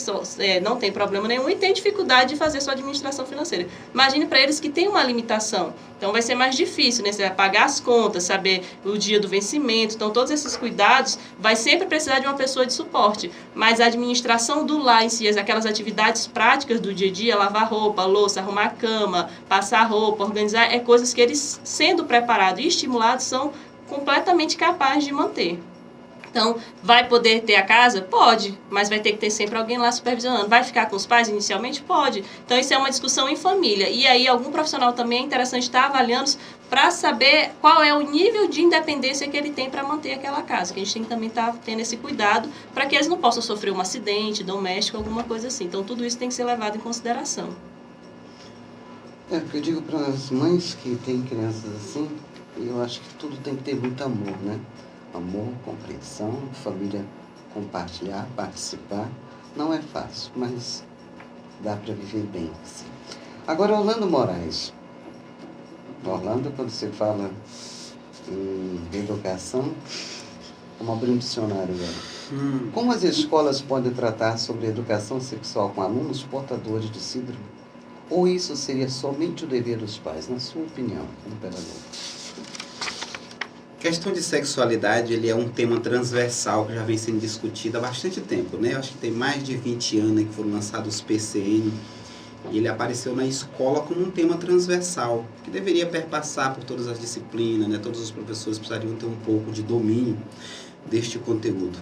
não tem problema nenhum e tem dificuldade de fazer sua administração financeira. Imagine para eles que tem uma limitação. Então vai ser mais difícil, né? Você vai pagar as contas, saber o dia do vencimento. Então todos esses cuidados vai sempre precisar de uma pessoa de suporte. Mas a administração do lar em si, aquelas atividades práticas do dia a dia, lavar roupa, louça, arrumar a cama, passar roupa, organizar, é coisas que eles, sendo preparados e estimulados, são completamente capaz de manter. Então, vai poder ter a casa? Pode, mas vai ter que ter sempre alguém lá supervisionando. Vai ficar com os pais inicialmente? Pode. Então, isso é uma discussão em família. E aí, algum profissional também é interessante estar avaliando para saber qual é o nível de independência que ele tem para manter aquela casa. Que a gente tem que também estar tendo esse cuidado para que eles não possam sofrer um acidente doméstico, alguma coisa assim. Então, tudo isso tem que ser levado em consideração. Porque eu digo para as mães que têm crianças assim, eu acho que tudo tem que ter muito amor, né? Amor, compreensão, família compartilhar, participar. Não é fácil, mas dá para viver bem, assim. Agora, Orlando Moraes. Orlando, quando você fala em educação, Vamos abrir um dicionário agora. Como as escolas podem tratar sobre educação sexual com alunos portadores de síndrome? Ou isso seria somente o dever dos pais, na sua opinião, como pedagogo? A questão de sexualidade, ele é um tema transversal que já vem sendo discutido há bastante tempo, né? Acho que tem mais de 20 anos que foram lançados os PCN, e ele apareceu na escola como um tema transversal, que deveria perpassar por todas as disciplinas, né? Todos os professores precisariam ter um pouco de domínio deste conteúdo.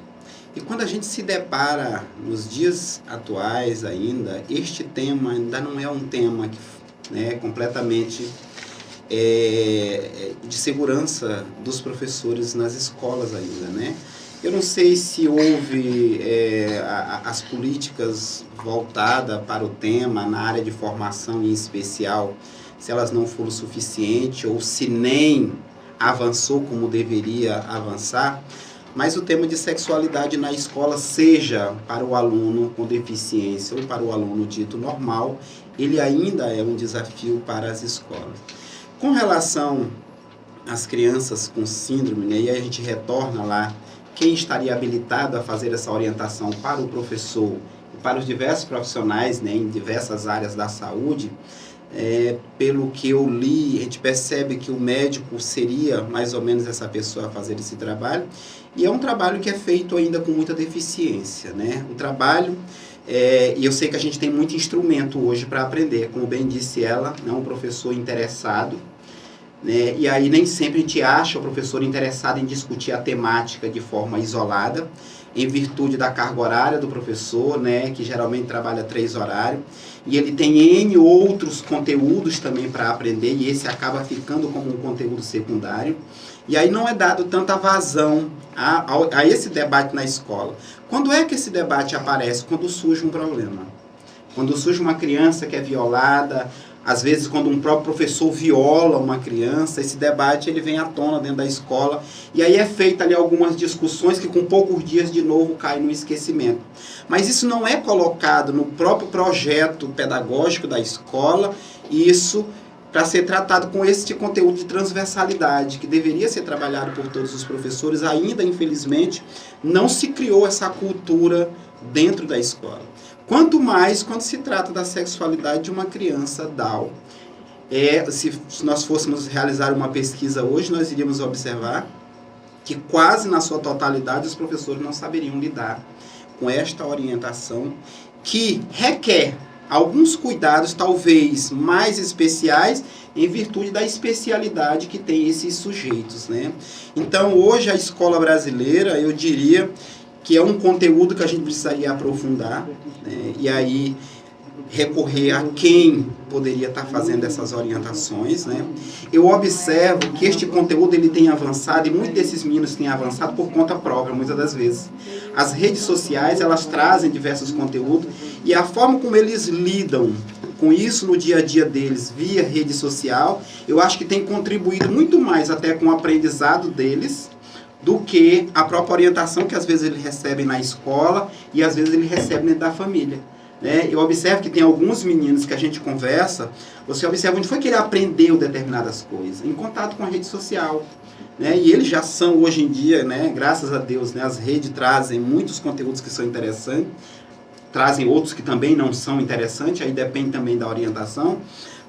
E quando a gente se depara nos dias atuais ainda, este tema ainda não é um tema que, né, completamente de segurança dos professores nas escolas ainda, né? Eu não sei se houve as políticas voltadas para o tema na área de formação em especial, se elas não foram suficientes ou se nem avançou como deveria avançar, mas o tema de sexualidade na escola, seja para o aluno com deficiência ou para o aluno dito normal, ele ainda é um desafio para as escolas. Com relação às crianças com síndrome, né, e aí a gente retorna lá, quem estaria habilitado a fazer essa orientação para o professor e para os diversos profissionais, né, em diversas áreas da saúde, pelo que eu li, a gente percebe que o médico seria mais ou menos essa pessoa a fazer esse trabalho, e é um trabalho que é feito ainda com muita deficiência, né? Um trabalho, e eu sei que a gente tem muito instrumento hoje para aprender, como bem disse ela, né, um professor interessado, né? E aí nem sempre a gente acha o professor interessado em discutir a temática de forma isolada, em virtude da carga horária do professor, né, que geralmente trabalha 3 horários, e ele tem N outros conteúdos também para aprender, e esse acaba ficando como um conteúdo secundário, e aí não é dado tanta vazão a esse debate na escola. Quando é que esse debate aparece? Quando surge um problema. Quando surge uma criança que é violada, às vezes quando um próprio professor viola uma criança, esse debate ele vem à tona dentro da escola, e aí é feita ali algumas discussões que com poucos dias de novo caem no esquecimento. Mas isso não é colocado no próprio projeto pedagógico da escola, isso para ser tratado com esse conteúdo de transversalidade, que deveria ser trabalhado por todos os professores, ainda infelizmente não se criou essa cultura dentro da escola. Quanto mais quando se trata da sexualidade de uma criança Down. Se nós fôssemos realizar uma pesquisa hoje, nós iríamos observar que quase na sua totalidade os professores não saberiam lidar com esta orientação, que requer alguns cuidados talvez mais especiais em virtude da especialidade que tem esses sujeitos, né? Então hoje a escola brasileira, eu diria que é um conteúdo que a gente precisaria aprofundar, né? E aí recorrer a quem poderia estar fazendo essas orientações, né? Eu observo que este conteúdo ele tem avançado, e muitos desses meninos têm avançado por conta própria, muitas das vezes. As redes sociais, elas trazem diversos conteúdos, e a forma como eles lidam com isso no dia a dia deles, via rede social, eu acho que tem contribuído muito mais até com o aprendizado deles, do que a própria orientação que às vezes eles recebem na escola, e às vezes eles recebem dentro da família. Eu observo que tem alguns meninos que a gente conversa, você observa onde foi que ele aprendeu determinadas coisas, em contato com a rede social, né? E eles já são hoje em dia, né, graças a Deus, né, as redes trazem muitos conteúdos que são interessantes, trazem outros que também não são interessantes, aí depende também da orientação,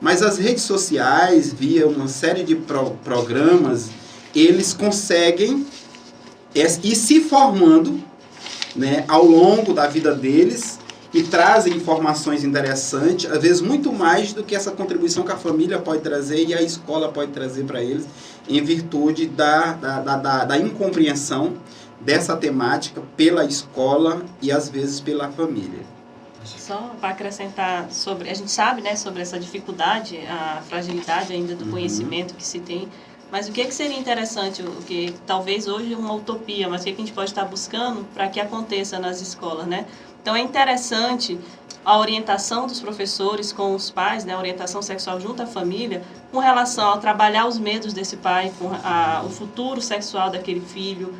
mas as redes sociais, via uma série de programas, eles conseguem ir se formando, né, ao longo da vida deles, e trazem informações interessantes, às vezes muito mais do que essa contribuição que a família pode trazer e a escola pode trazer para eles, em virtude da incompreensão dessa temática pela escola e às vezes pela família. Só para acrescentar sobre, a gente sabe, né, sobre essa dificuldade, a fragilidade ainda do conhecimento que se tem, mas o que seria interessante, o que talvez hoje é uma utopia, mas o que a gente pode estar buscando para que aconteça nas escolas, né? Então é interessante a orientação dos professores com os pais, né, a orientação sexual junto à família, com relação a trabalhar os medos desse pai, com o futuro sexual daquele filho,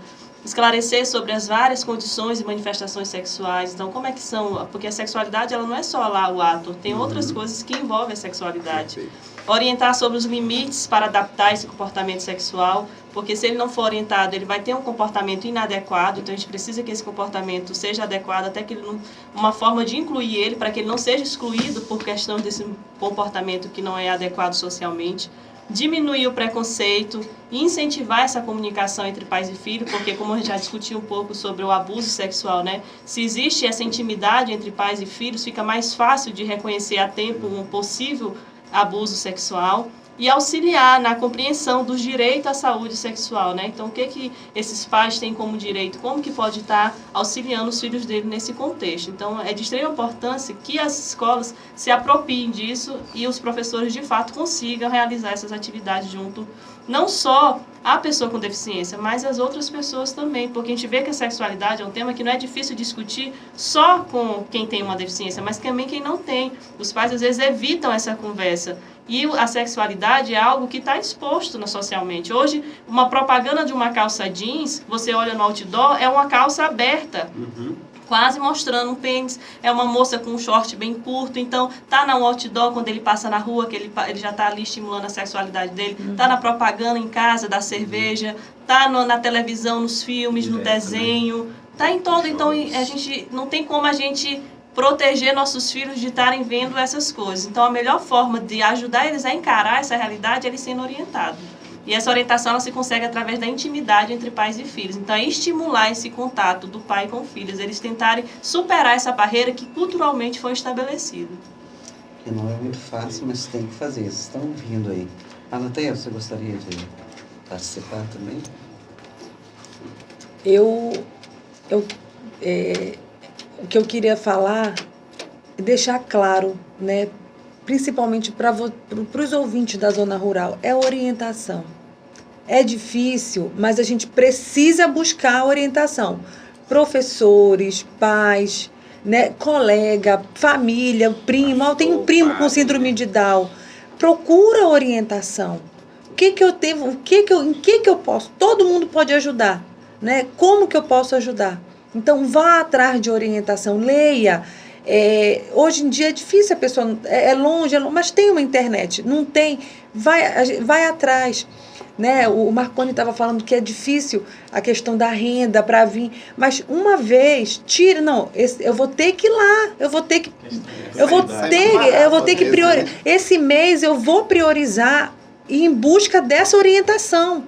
esclarecer sobre as várias condições e manifestações sexuais. Então, como é que são? Porque a sexualidade ela não é só lá o ato, tem outras coisas que envolvem a sexualidade. Orientar sobre os limites para adaptar esse comportamento sexual, porque se ele não for orientado, ele vai ter um comportamento inadequado, então a gente precisa que esse comportamento seja adequado, até que ele não, uma forma de incluir ele, para que ele não seja excluído por questão desse comportamento que não é adequado socialmente. Diminuir o preconceito e incentivar essa comunicação entre pais e filhos, porque como a gente já discutiu um pouco sobre o abuso sexual, né? Se existe essa intimidade entre pais e filhos, fica mais fácil de reconhecer a tempo um possível abuso sexual e auxiliar na compreensão dos direitos à saúde sexual, né? Então, o que esses pais têm como direito? Como que pode estar auxiliando os filhos dele nesse contexto? Então, é de extrema importância que as escolas se apropriem disso e os professores, de fato, consigam realizar essas atividades junto, não só a pessoa com deficiência, mas as outras pessoas também, porque a gente vê que a sexualidade é um tema que não é difícil discutir só com quem tem uma deficiência, mas também quem não tem. Os pais, às vezes, evitam essa conversa. E a sexualidade é algo que está exposto socialmente. Hoje, uma propaganda de uma calça jeans, você olha no outdoor, é uma calça aberta, quase mostrando um pênis. É uma moça com um short bem curto. Então, tá no outdoor, quando ele passa na rua, que ele já está ali estimulando a sexualidade dele. Tá na propaganda em casa da cerveja. Tá na televisão, nos filmes, no desenho. Tá em todo. Então, a gente não tem como a gente proteger nossos filhos de estarem vendo essas coisas. Então, a melhor forma de ajudar eles a encarar essa realidade é eles sendo orientados. E essa orientação ela se consegue através da intimidade entre pais e filhos. Então, é estimular esse contato do pai com filhos, eles tentarem superar essa barreira que culturalmente foi estabelecida. Que não é muito fácil, mas tem que fazer. Vocês estão ouvindo aí. Anateia, você gostaria de participar também? O que eu queria falar, deixar claro, né, principalmente para os ouvintes da zona rural, é orientação. É difícil, mas a gente precisa buscar orientação. Professores, pais, né, colega, família, primo. Tem um primo com síndrome de Down. Procura orientação. Em que eu posso? Todo mundo pode ajudar, né? Como que eu posso ajudar? Então, vá atrás de orientação, leia. Hoje em dia é difícil, a pessoa é longe, mas tem uma internet. Não tem, vai atrás. Né? O Marconi estava falando que é difícil a questão da renda para vir, mas uma vez, eu vou ter que ir lá, eu vou ter que priorizar. Esse mês eu vou priorizar em busca dessa orientação.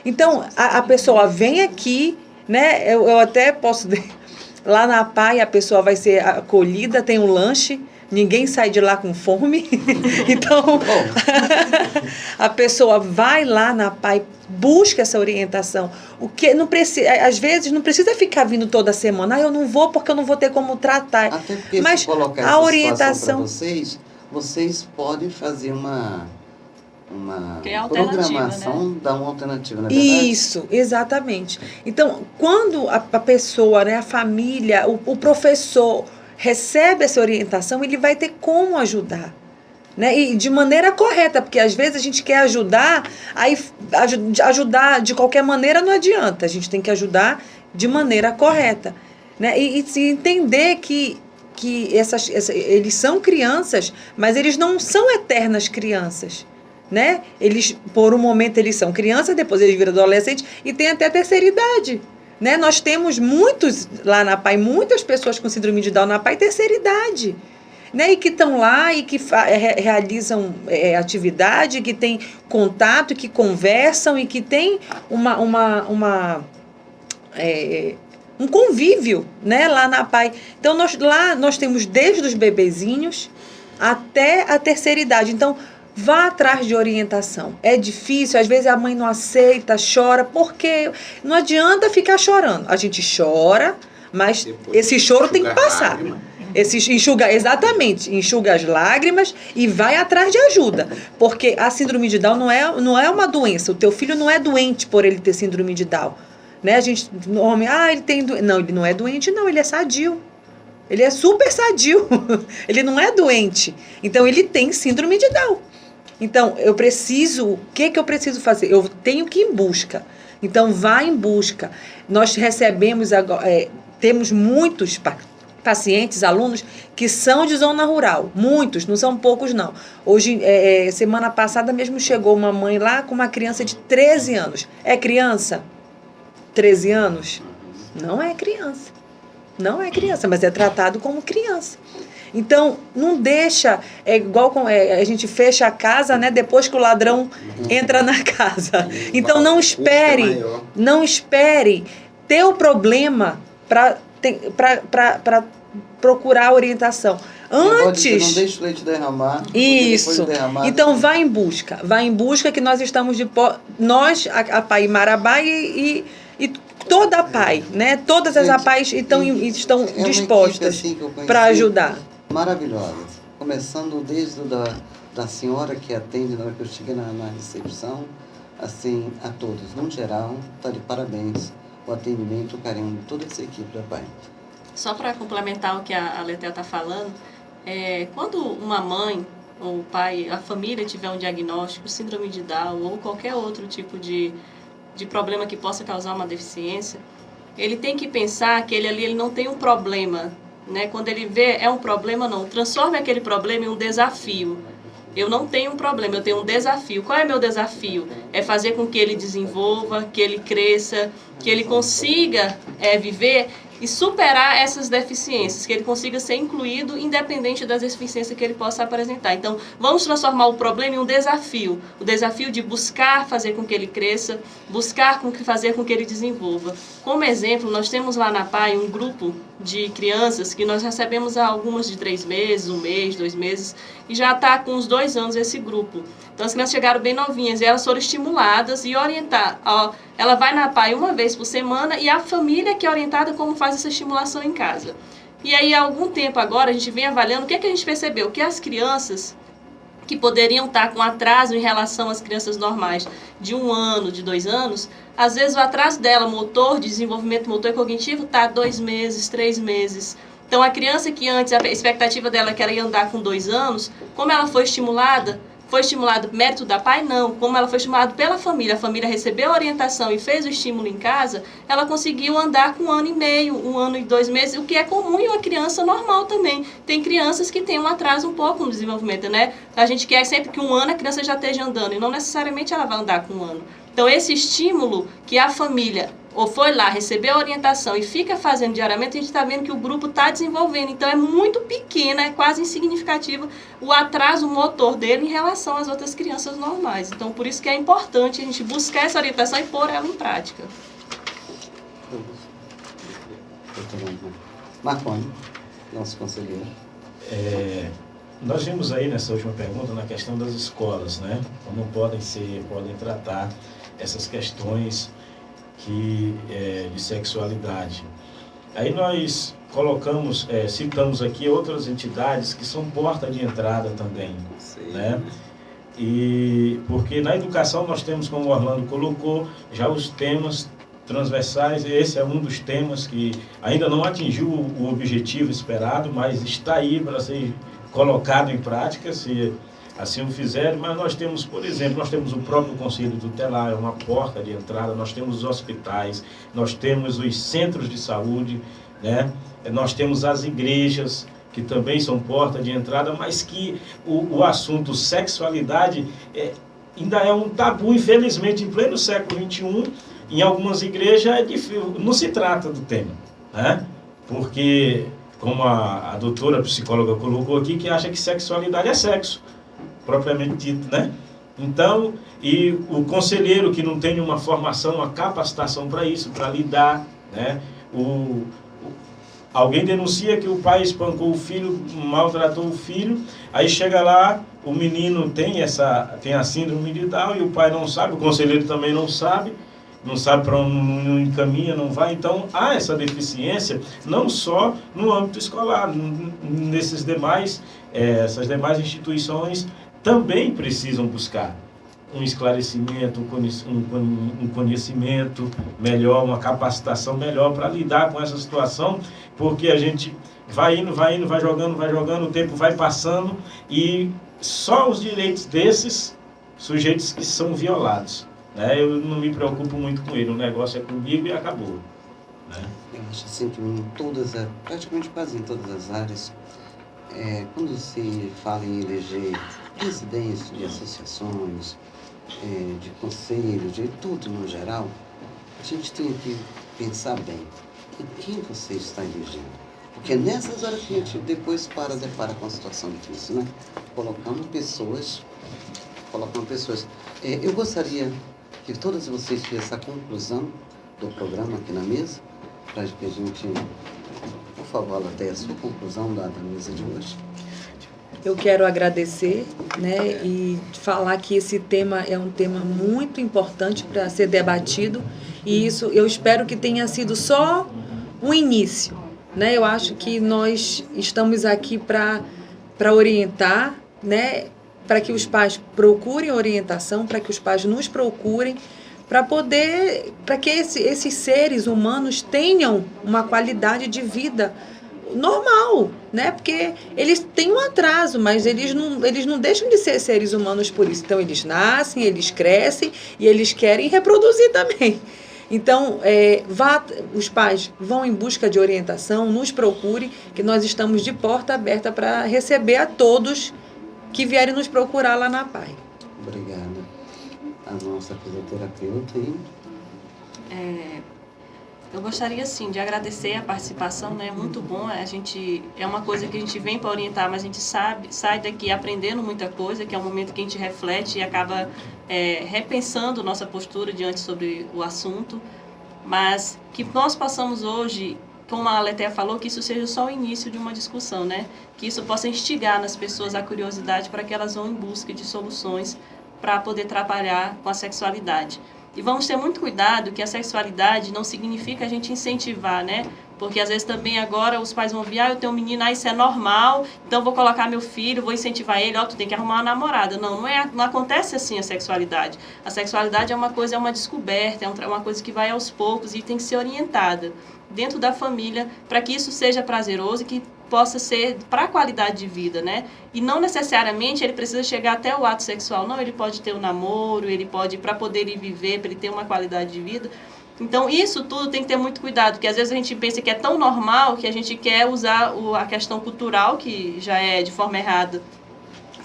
Então, a pessoa vem aqui, né? Eu até posso... Lá na PAI a pessoa vai ser acolhida, tem um lanche, ninguém sai de lá com fome. Então, a pessoa vai lá na PAI, busca essa orientação. O que não precisa, às vezes não precisa ficar vindo toda semana. Eu não vou porque eu não vou ter como tratar. Até porque mas se colocar a orientação para vocês podem fazer uma programação, né? Dar uma alternativa, na verdade? Isso, exatamente. Então, quando a pessoa, né, a família, o professor recebe essa orientação, ele vai ter como ajudar. Né? E de maneira correta, porque às vezes a gente quer ajudar, aí ajudar de qualquer maneira não adianta, a gente tem que ajudar de maneira correta. Né? E se entender que eles são crianças, mas eles não são eternas crianças. Né? Eles, por um momento eles são crianças, depois eles viram adolescentes e tem até terceira idade. Né? Nós temos muitos lá na PAI, muitas pessoas com síndrome de Down na PAI terceira idade. Né? E que estão lá e que realizam atividade, que têm contato, que conversam e que têm um convívio, né? Lá na PAI. Então, nós temos desde os bebezinhos até a terceira idade. Então, vá atrás de orientação. É difícil, às vezes a mãe não aceita, chora, porque não adianta ficar chorando. A gente chora, mas depois esse choro tem que passar. Enxuga as lágrimas e vai atrás de ajuda. Porque a síndrome de Down não é uma doença. O teu filho não é doente por ele ter síndrome de Down. Né? A gente, ele tem doença. Não, ele não é doente, não, ele é sadio. Ele é super sadio. Ele não é doente. Então, ele tem síndrome de Down. Então, o que eu preciso fazer? Eu tenho que ir em busca. Então, vá em busca. Nós recebemos agora, temos muitos pacientes, alunos que são de zona rural, muitos, não são poucos não. Hoje, semana passada mesmo chegou uma mãe lá com uma criança de 13 anos. É criança? 13 anos? Não é criança. Não é criança, mas é tratado como criança. Então, não deixa, é igual a gente fecha a casa, né, depois que o ladrão entra na casa. Então, não espere ter o problema para procurar orientação. Antes... Não deixe o leite derramar. Isso. Então, vá em busca que nós estamos nós, a PAI Marabá e toda a PAI, né? Todas as APAIs estão dispostas assim, para ajudar. Maravilhosa. Começando desde da senhora que atende na hora que eu cheguei na recepção, assim, a todos. No geral, está de parabéns o atendimento, o carinho de toda essa equipe da PAI. Só para complementar o que a Letel está falando, quando uma mãe ou o pai, a família tiver um diagnóstico, síndrome de Down ou qualquer outro tipo de problema que possa causar uma deficiência, ele tem que pensar que ele não tem um problema, né? Quando ele vê, é um problema, não. Transforme aquele problema em um desafio. Eu não tenho um problema, eu tenho um desafio. Qual é meu desafio? É fazer com que ele desenvolva, que ele cresça, que ele consiga viver e superar essas deficiências, que ele consiga ser incluído independente das deficiências que ele possa apresentar. Então, vamos transformar o problema em um desafio. O desafio de buscar fazer com que ele cresça, buscar fazer com que ele desenvolva. Como exemplo, nós temos lá na PAI um grupo de crianças que nós recebemos algumas de 3 meses, 1 mês, 2 meses, e já está com uns 2 anos esse grupo. Então, as crianças chegaram bem novinhas e elas foram estimuladas e orientadas. Ela vai na PAI uma vez por semana e a família que é orientada como faz essa estimulação em casa. E aí, há algum tempo agora, a gente vem avaliando o que a gente percebeu? Que as crianças que poderiam estar com atraso em relação às crianças normais de 1 ano, de 2 anos, às vezes o atraso dela, de desenvolvimento motor e cognitivo, está 2 meses, 3 meses. Então, a criança que antes, a expectativa dela que ela ia andar com 2 anos, como ela foi estimulada mérito da PAI? Não. Como ela foi estimulada pela família, a família recebeu a orientação e fez o estímulo em casa, ela conseguiu andar com 1 ano e meio, 1 ano e 2 meses, o que é comum em uma criança normal também. Tem crianças que têm um atraso um pouco no desenvolvimento, né? A gente quer sempre que 1 ano a criança já esteja andando, e não necessariamente ela vai andar com 1 ano. Então, esse estímulo que a família ou foi lá, recebeu a orientação e fica fazendo diariamente, a gente está vendo que o grupo está desenvolvendo. Então, é muito pequeno, é quase insignificativo o atraso motor dele em relação às outras crianças normais. Então, por isso que é importante a gente buscar essa orientação e pôr ela em prática. Marconi, nosso conselheiro. Nós vimos aí nessa última pergunta na questão das escolas, né? Como podem tratar essas questões de sexualidade. Aí nós citamos aqui outras entidades que são porta de entrada também, né? E porque na educação nós temos, como o Orlando colocou, já os temas transversais, e esse é um dos temas que ainda não atingiu o objetivo esperado, mas está aí para ser colocado em prática, se assim o fizerem. Mas nós temos, por exemplo, o próprio Conselho Tutelar, é uma porta de entrada, nós temos os hospitais, nós temos os centros de saúde, né? Nós temos as igrejas, que também são porta de entrada, mas que o assunto sexualidade ainda é um tabu, infelizmente, em pleno século XXI, em algumas igrejas não se trata do tema, né? Porque, como a doutora psicóloga colocou aqui, que acha que sexualidade é sexo, propriamente dito, né? Então, e o conselheiro que não tem uma formação, uma capacitação para isso, para lidar, né? Alguém denuncia que o pai espancou o filho, maltratou o filho, aí chega lá, o menino tem a síndrome de Down e o pai não sabe, o conselheiro também não sabe para onde não encaminha, não vai. Então, há essa deficiência, não só no âmbito escolar, essas demais instituições também precisam buscar um esclarecimento, um conhecimento melhor, uma capacitação melhor para lidar com essa situação, porque a gente vai indo, vai jogando, o tempo vai passando e só os direitos desses sujeitos que são violados, né? Eu não me preocupo muito com ele, o negócio é comigo e acabou. né? Eu acho assim que em todas, praticamente quase em todas as áreas, quando se fala em eleger presidentes de associações, de conselhos, de tudo no geral, a gente tem que pensar bem em quem você está elegendo. Porque nessas horas que a gente depois depara com a situação difícil, né? Colocando pessoas. Eu gostaria que todas vocês fizessem a conclusão do programa aqui na mesa, para que a gente, por favor, ela tenha a sua conclusão da mesa de hoje. Eu quero agradecer, né, e falar que esse tema é um tema muito importante para ser debatido, e isso eu espero que tenha sido só um início, né? Eu acho que nós estamos aqui para orientar, né, para que os pais procurem orientação, para que os pais nos procurem, para que esses seres humanos tenham uma qualidade de vida normal, né? Porque eles têm um atraso, mas eles não deixam de ser seres humanos por isso. Então, eles nascem, eles crescem e eles querem reproduzir também. Então, os pais vão em busca de orientação, nos procurem, que nós estamos de porta aberta para receber a todos que vierem nos procurar lá na PAI. Obrigada. A nossa fisioterapeuta aí. Eu gostaria, sim, de agradecer a participação, né? Muito bom. É uma coisa que a gente vem para orientar, mas a gente sai daqui aprendendo muita coisa, que é um momento que a gente reflete e acaba repensando nossa postura diante sobre o assunto. Mas que nós possamos hoje, como a Letéia falou, que isso seja só o início de uma discussão, né? Que isso possa instigar nas pessoas a curiosidade para que elas vão em busca de soluções para poder trabalhar com a sexualidade. E vamos ter muito cuidado que a sexualidade não significa a gente incentivar, né? Porque às vezes também agora os pais vão vir, eu tenho um menino, isso é normal, então vou colocar meu filho, vou incentivar ele, tu tem que arrumar uma namorada. Não acontece assim a sexualidade. A sexualidade é uma descoberta, é uma coisa que vai aos poucos e tem que ser orientada dentro da família para que isso seja prazeroso e que possa ser para a qualidade de vida, né? E não necessariamente ele precisa chegar até o ato sexual, não, ele pode ter um namoro, ele pode, para poder ir viver, para ele ter uma qualidade de vida. Então, isso tudo tem que ter muito cuidado, porque às vezes a gente pensa que é tão normal que a gente quer usar a questão cultural, que já é de forma errada,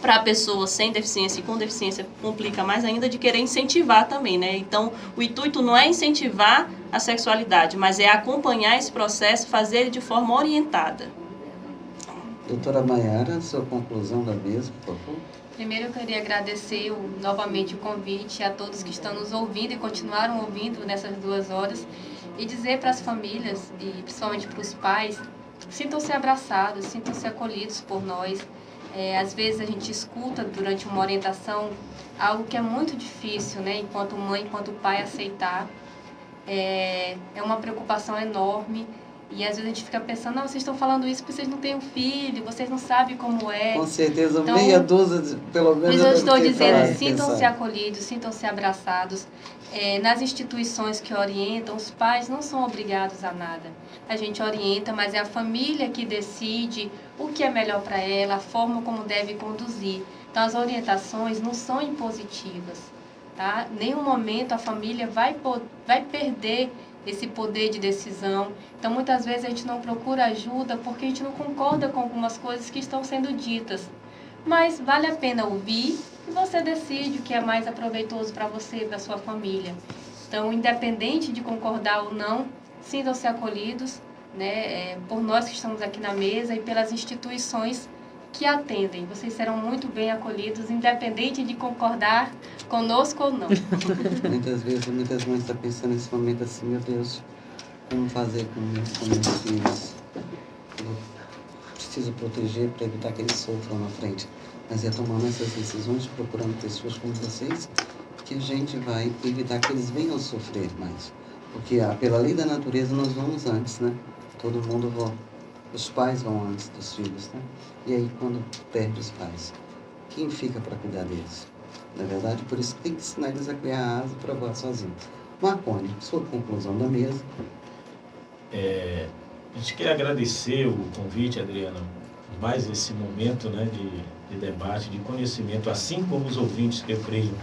para a pessoa sem deficiência e com deficiência complica mais ainda, de querer incentivar também, né? Então, o intuito não é incentivar a sexualidade, mas é acompanhar esse processo, fazer ele de forma orientada. Doutora Maiara, sua conclusão da mesa, por favor. Primeiro eu queria agradecer novamente o convite a todos que estão nos ouvindo e continuaram ouvindo nessas 2 horas e dizer para as famílias e principalmente para os pais, sintam-se abraçados, sintam-se acolhidos por nós. Às vezes a gente escuta durante uma orientação algo que é muito difícil, né, enquanto mãe, enquanto pai aceitar. É uma preocupação enorme. E às vezes a gente fica pensando, não, vocês estão falando isso porque vocês não têm um filho, vocês não sabem como é. Com certeza, então, meia dúzia, pelo menos. Mas eu estou dizendo, sintam-se acolhidos, sintam-se abraçados. Nas instituições que orientam, os pais não são obrigados a nada. A gente orienta, mas é a família que decide o que é melhor para ela, a forma como deve conduzir. Então, as orientações não são impositivas, tá? Em nenhum momento a família vai perder esse poder de decisão. Então, muitas vezes a gente não procura ajuda porque a gente não concorda com algumas coisas que estão sendo ditas. Mas vale a pena ouvir e você decide o que é mais aproveitoso para você e para sua família. Então, independente de concordar ou não, sintam-se acolhidos, né, por nós que estamos aqui na mesa e pelas instituições que atendem. Vocês serão muito bem acolhidos, independente de concordar conosco ou não. Muitas mães estão pensando nesse momento assim, meu Deus, como fazer com meus filhos? Eu preciso proteger para evitar que eles sofram na frente. Mas tomando essas decisões, procurando pessoas como vocês, que a gente vai evitar que eles venham sofrer mais. Porque pela lei da natureza nós vamos antes, né? Todo mundo vai. Os pais vão antes dos filhos, né? E aí, quando perde os pais, quem fica para cuidar deles? Na verdade, por isso que tem que ensinar eles a criar a asa para voar sozinho. Marconi, sua conclusão da mesa. A gente quer agradecer o convite, Adriana, mais esse momento, né, de debate, de conhecimento, assim como os ouvintes que eu creio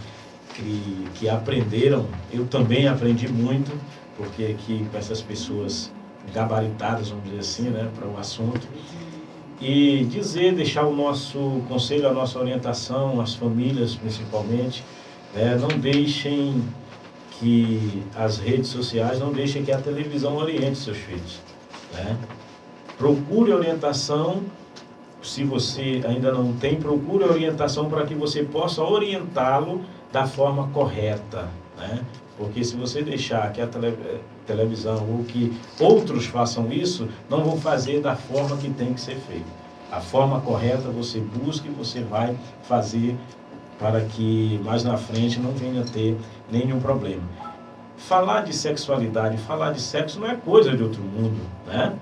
que aprenderam. Eu também aprendi muito, porque aqui com essas pessoas gabaritadas, vamos dizer assim, né, para o assunto, e deixar o nosso conselho, a nossa orientação, as famílias principalmente, né, não deixem que as redes sociais, não deixem que a televisão oriente seus filhos, né? Procure orientação, se você ainda não tem, procure orientação para que você possa orientá-lo da forma correta, né? Porque se você deixar que a televisão ou que outros façam isso, não vão fazer da forma que tem que ser feito. A forma correta você busca e você vai fazer para que mais na frente não venha a ter nenhum problema. Falar de sexualidade, falar de sexo não é coisa de outro mundo, né?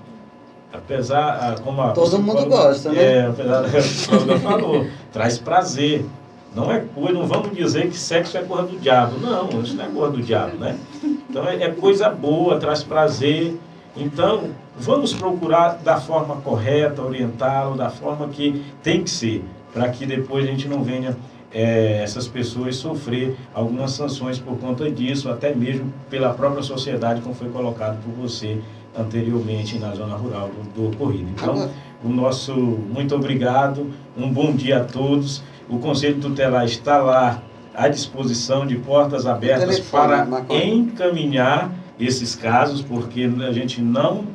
Apesar, como a todo mundo gosta, né? Apesar da psicóloga falou, traz prazer. Não é coisa, não vamos dizer que sexo é coisa do diabo. Não, isso não é coisa do diabo, né? Então é coisa boa, traz prazer. Então, vamos procurar da forma correta, orientá-lo, da forma que tem que ser, para que depois a gente não venha essas pessoas sofrer algumas sanções por conta disso, até mesmo pela própria sociedade, como foi colocado por você anteriormente na zona rural do ocorrido. Então, o nosso muito obrigado, um bom dia a todos. O Conselho Tutelar está lá à disposição, de portas abertas para encaminhar esses casos, porque a gente não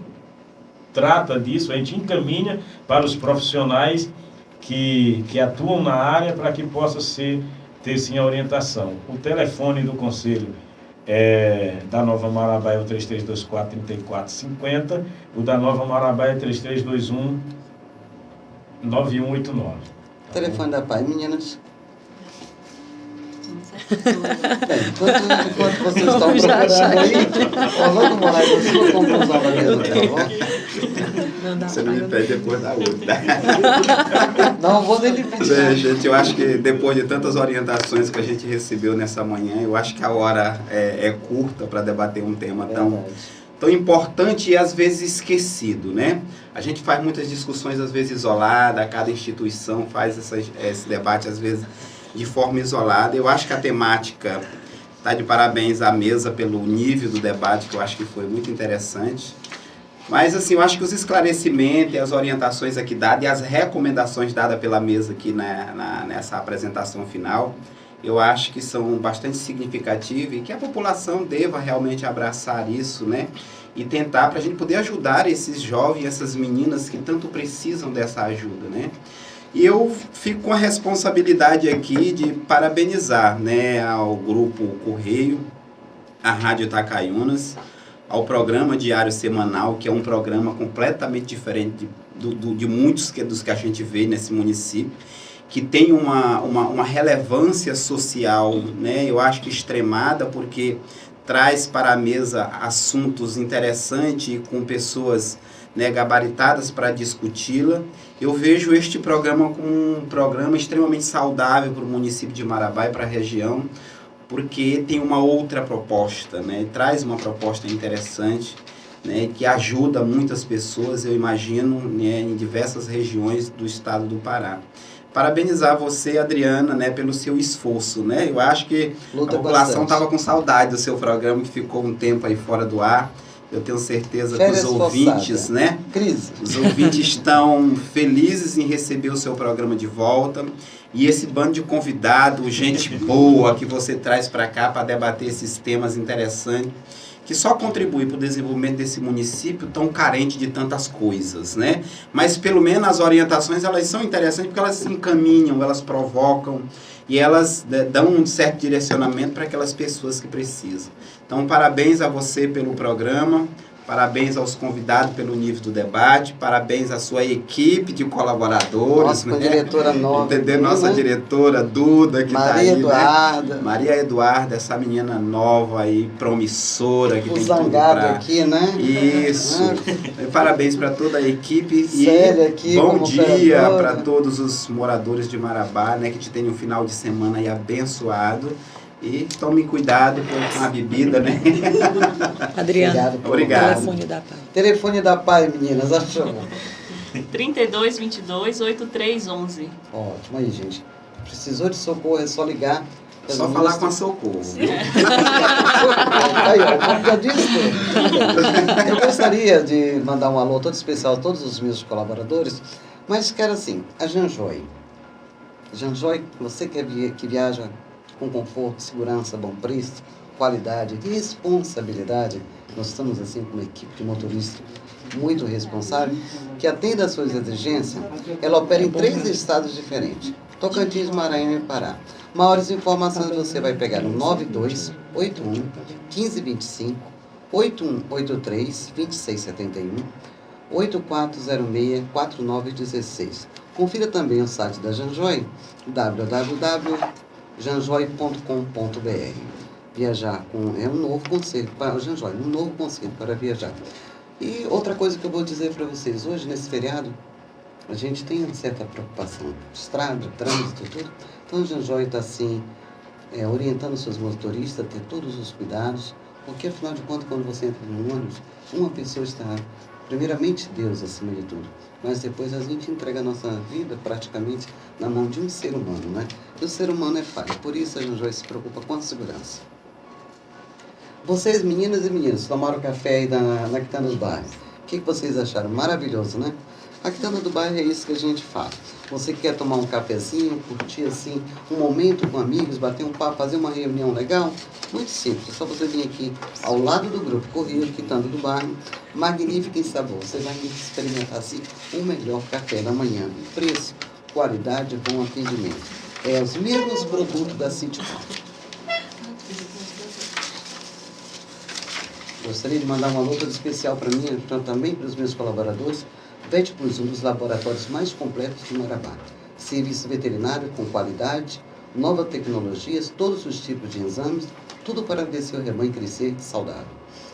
trata disso, a gente encaminha para os profissionais que atuam na área para que possa ter sim a orientação. O telefone do Conselho da Nova Marabá é o 3324-3450, o da Nova Marabá é 3321-9189. Telefone da PAI, meninas. Enquanto vocês estão procurando aí, vamos morar aí, eu sou conclusão da mesa, tá bom? Você não me pede depois da outra. Não vou nem lhe pedir. Gente, eu acho que depois de tantas orientações que a gente recebeu nessa manhã, eu acho que a hora é curta para debater um tema tão importante e às vezes esquecido, né? A gente faz muitas discussões às vezes isoladas, cada instituição faz esse debate às vezes de forma isolada. Eu acho que a temática está de parabéns à mesa pelo nível do debate, que eu acho que foi muito interessante. Mas, assim, eu acho que os esclarecimentos e as orientações aqui dadas e as recomendações dadas pela mesa aqui nessa apresentação final, eu acho que são bastante significativas e que a população deva realmente abraçar isso, né? E tentar para a gente poder ajudar esses jovens, essas meninas que tanto precisam dessa ajuda, né? E eu fico com a responsabilidade aqui de parabenizar, né, ao Grupo Correio, à Rádio Itacaiunas, ao programa Diário Semanal, que é um programa completamente diferente de muitos dos que a gente vê nesse município, que tem uma relevância social, né, eu acho que extremada, porque traz para a mesa assuntos interessantes com pessoas, né, gabaritadas para discuti-la. Eu vejo este programa como um programa extremamente saudável para o município de Marabá e para a região, porque tem uma outra proposta, né? Traz uma proposta interessante, né? Que ajuda muitas pessoas, eu imagino, né? Em diversas regiões do estado do Pará. Parabenizar você, Adriana, né? Pelo seu esforço, né? Eu acho que a população estava com saudade do seu programa, que ficou um tempo aí fora do ar. Eu tenho certeza que os ouvintes, né? Os ouvintes estão felizes em receber o seu programa de volta. E esse bando de convidados, gente boa que você traz para cá para debater esses temas interessantes, que só contribui para o desenvolvimento desse município tão carente de tantas coisas, né? Mas pelo menos as orientações, elas são interessantes porque elas se encaminham, elas provocam e elas dão um certo direcionamento para aquelas pessoas que precisam. Então, parabéns a você pelo programa, parabéns aos convidados pelo nível do debate, parabéns à sua equipe de colaboradores. Nossa, né? Diretora nova. Entendeu? Nossa diretora Duda, que está aí. Eduarda. Né? Maria Eduarda, essa menina nova aí, promissora. Que o tem Zangado tudo pra... aqui, né? Isso. Parabéns para toda a equipe. Célia aqui, bom dia para todos os moradores de Marabá, né? Que te tenham um final de semana aí abençoado. E tome cuidado com a bebida, né? Adriana, obrigado. Telefone da PAI. Telefone da PAI, meninas, achou? 3222-8311. Ótimo aí, gente. Precisou de socorro, é só ligar Só falar com a Socorro. Aí, ó, já disse tudo. Eu gostaria de mandar um alô todo especial a todos os meus colaboradores, mas quero assim, a Janjoy. Janjoy, você que viaja com conforto, segurança, bom preço, qualidade, responsabilidade, nós estamos assim com uma equipe de motoristas muito responsável, que atende às suas exigências. Ela opera em 3 estados diferentes, Tocantins, Maranhão e Pará. Maiores informações você vai pegar no 9281 1525 8183 2671 8406 4916. Confira também o site da Janjoy, www.janjoy.com.br. Viajar é um novo conceito para o Janjoy, um novo conceito para viajar. E outra coisa que eu vou dizer para vocês, hoje nesse feriado, a gente tem uma certa preocupação, estrada, trânsito, tudo. Então o Janjoy está assim, orientando seus motoristas a ter todos os cuidados, porque afinal de contas, quando você entra no ônibus, uma pessoa está, primeiramente Deus acima de tudo, mas depois a gente entrega a nossa vida praticamente na mão de um ser humano, né? E o ser humano é falho, por isso a Janjoy se preocupa com a segurança. Vocês, meninas e meninos, tomaram café aí na Quitanda do Bairro. O que vocês acharam? Maravilhoso, né? A Quitanda do Bairro é isso que a gente fala. Você quer tomar um cafezinho, curtir assim, um momento com amigos, bater um papo, fazer uma reunião legal? Muito simples, é só você vir aqui ao lado do Grupo Correio, Quitanda do Bairro, magnífico em sabor. Você vai experimentar assim o melhor café da manhã. Preço, qualidade, bom atendimento. Os mesmos produtos da City Coffee. Gostaria de mandar uma alô todo especial para mim, também para os meus colaboradores. VetPlus, um dos laboratórios mais completos de Marabá. Serviço veterinário com qualidade, novas tecnologias, todos os tipos de exames, tudo para ver seu rebanho crescer saudável.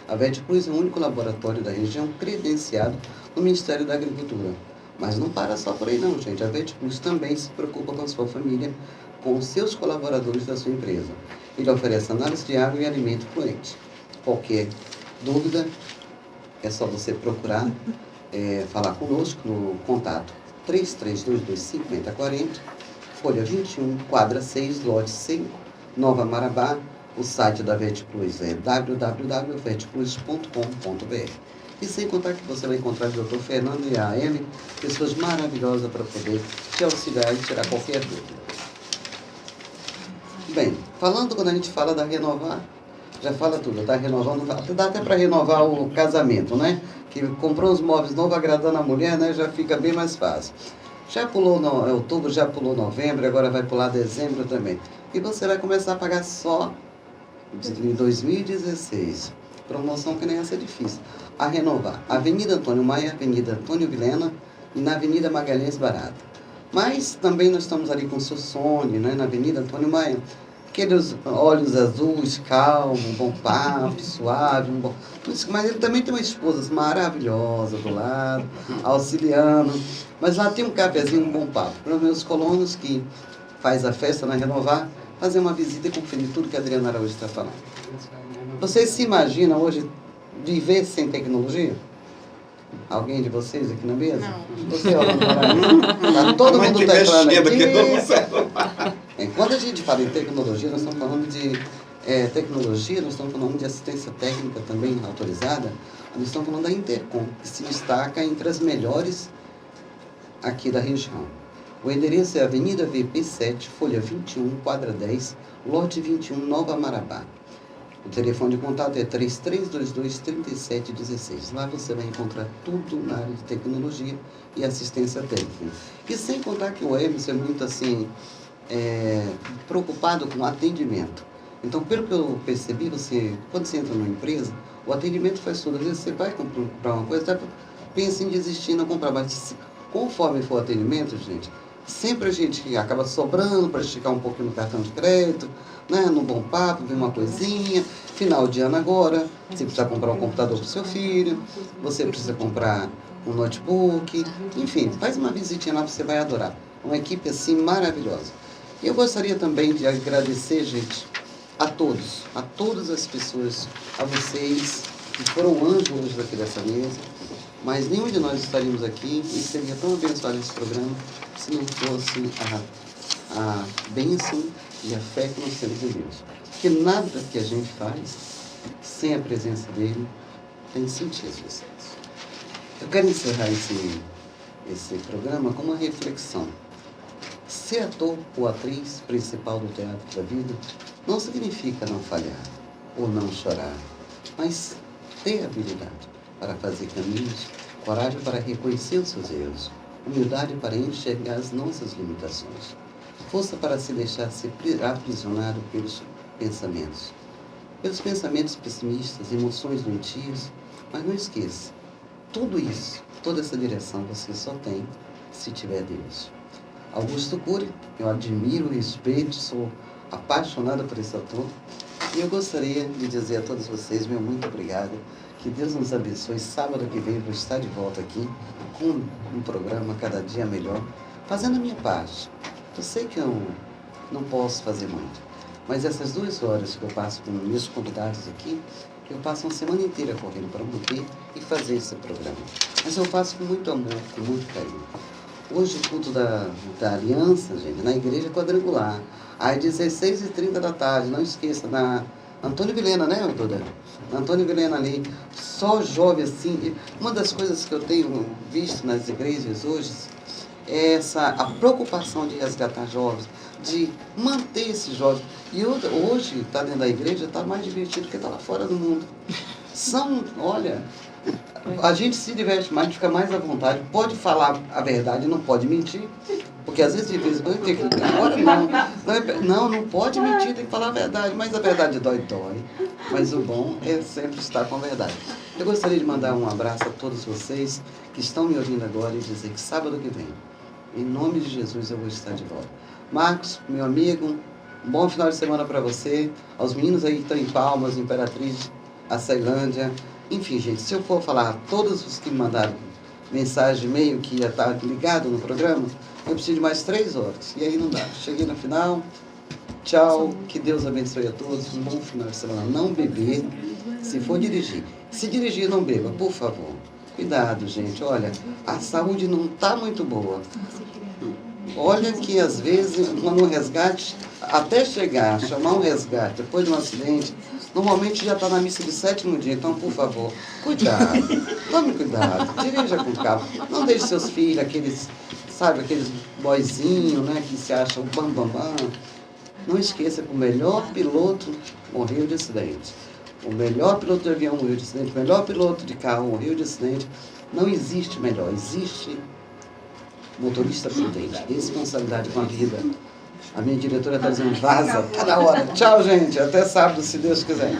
A VetPlus é o único laboratório da região credenciado no Ministério da Agricultura. Mas não para só por aí não, gente. A VetPlus também se preocupa com a sua família, com os seus colaboradores da sua empresa. Ele oferece análise de água e alimento fluente. Qualquer dúvida, é só você procurar, falar conosco no contato 3322-5040, folha 21, quadra 6, lote 5, Nova Marabá. O site da VetPlus é www.vetplus.com.br. E sem contar que você vai encontrar o Dr. Fernando e a Amy, pessoas maravilhosas para poder te auxiliar e tirar qualquer dúvida. Bem, quando a gente fala da Renovar, já fala tudo, tá renovando, dá até para renovar o casamento, né? Que comprou os móveis novos agradando a mulher, né? Já fica bem mais fácil. Já pulou outubro, já pulou novembro, agora vai pular dezembro também. E você vai começar a pagar só em 2016. Promoção que nem essa é difícil. A Renovar, Avenida Antônio Maia, Avenida Antônio Vilhena e na Avenida Magalhães Barata. Mas também nós estamos ali com o seu Sony, né? Na Avenida Antônio Maia. Aqueles olhos azuis, calmo, bom papo, suave. Mas ele também tem uma esposa maravilhosa do lado, auxiliando. Mas lá tem um cafezinho, um bom papo. Para os meus colonos que faz a festa na Renovar, fazer uma visita e conferir tudo que a Adriana Araújo está falando. Vocês se imaginam hoje viver sem tecnologia? Alguém de vocês aqui na mesa? Não. Você, Orlando Maranhão? Tá todo mundo declarando aqui. Quando a gente fala em tecnologia, nós estamos falando de tecnologia, nós estamos falando de assistência técnica também autorizada, nós estamos falando da Intercom, que se destaca entre as melhores aqui da região. O endereço é Avenida VP 7, folha 21, quadra 10, lote 21, Nova Marabá. O telefone de contato é 3322-3716. Lá você vai encontrar tudo na área de tecnologia e assistência técnica. E sem contar que o Emerson é muito assim, preocupado com o atendimento. Então, pelo que eu percebi, quando você entra numa empresa, o atendimento faz tudo. Às vezes você vai comprar uma coisa, pensa em desistir, não comprar. Mas conforme for o atendimento, gente, sempre a gente acaba sobrando para esticar um pouquinho no cartão de crédito, né? No bom papo, ver uma coisinha. Final de ano agora, você precisa comprar um computador para o seu filho, você precisa comprar um notebook, enfim, faz uma visitinha lá, você vai adorar. Uma equipe assim maravilhosa. E eu gostaria também de agradecer, gente, a todas as pessoas, a vocês que foram anjos hoje aqui dessa mesa, mas nenhum de nós estaríamos aqui e seria tão abençoado esse programa se não fosse a bênção e a fé que nós temos em Deus. Porque nada que a gente faz sem a presença dele tem sentido, vocês. Eu quero encerrar esse programa com uma reflexão. Ser ator ou atriz principal do teatro da vida não significa não falhar ou não chorar, mas ter habilidade para fazer caminhos, coragem para reconhecer os seus erros, humildade para enxergar as nossas limitações, força para se deixar ser aprisionado pelos pensamentos pessimistas, emoções doentias, mas não esqueça, tudo isso, toda essa direção você só tem se tiver Deus. Augusto Cury, eu admiro, respeito, sou apaixonada por esse ator e eu gostaria de dizer a todos vocês, meu muito obrigado, que Deus nos abençoe. Sábado que vem eu vou estar de volta aqui com um programa cada dia melhor, fazendo a minha parte. Eu sei que eu não posso fazer muito, mas essas 2 horas que eu passo com meus convidados aqui, eu passo uma semana inteira correndo para manter e fazer esse programa. Mas eu faço com muito amor, com muito carinho. Hoje o culto da Aliança, gente, na Igreja Quadrangular, às 16h30 da tarde, não esqueça, na Antônio Vilhena, né, Duda? Na Antônio Vilhena ali, só jovem assim. Uma das coisas que eu tenho visto nas igrejas hoje é a preocupação de resgatar jovens, de manter esses jovens. E hoje, estar dentro da igreja, está mais divertido que estar lá fora do mundo. Olha, a gente se diverte mais, fica mais à vontade, pode falar a verdade, não pode mentir, porque às vezes de vez em quando tem que... Agora não pode mentir, tem que falar a verdade, mas a verdade dói, mas o bom é sempre estar com a verdade. Eu gostaria de mandar um abraço a todos vocês que estão me ouvindo agora e dizer que sábado que vem, em nome de Jesus, eu vou estar de volta. Marcos, meu amigo, um bom final de semana para você, aos meninos aí que estão em Palmas, Imperatriz, a Ceilândia. Enfim, gente, se eu for falar a todos os que me mandaram mensagem, e-mail, que ia estar ligado no programa, eu preciso de mais 3 horas. E aí não dá. Cheguei no final. Tchau. Que Deus abençoe a todos. Um bom final de semana. Não beber. Se for dirigir. Se dirigir, não beba, por favor. Cuidado, gente. Olha, a saúde não está muito boa. Olha que às vezes, no resgate, até chegar, chamar um resgate depois de um acidente, normalmente já está na missa de 7º dia, então, por favor, cuidado, tome cuidado, dirija com calma, não deixe seus filhos, aqueles boizinhos, né, que se acham bambambam. Não esqueça que o melhor piloto morreu de acidente, o melhor piloto de avião morreu de acidente, o melhor piloto de carro morreu de acidente. Não existe melhor, existe motorista prudente, responsabilidade com a vida. A minha diretora está dizendo, vaza, está na hora. Tchau, gente, até sábado, se Deus quiser.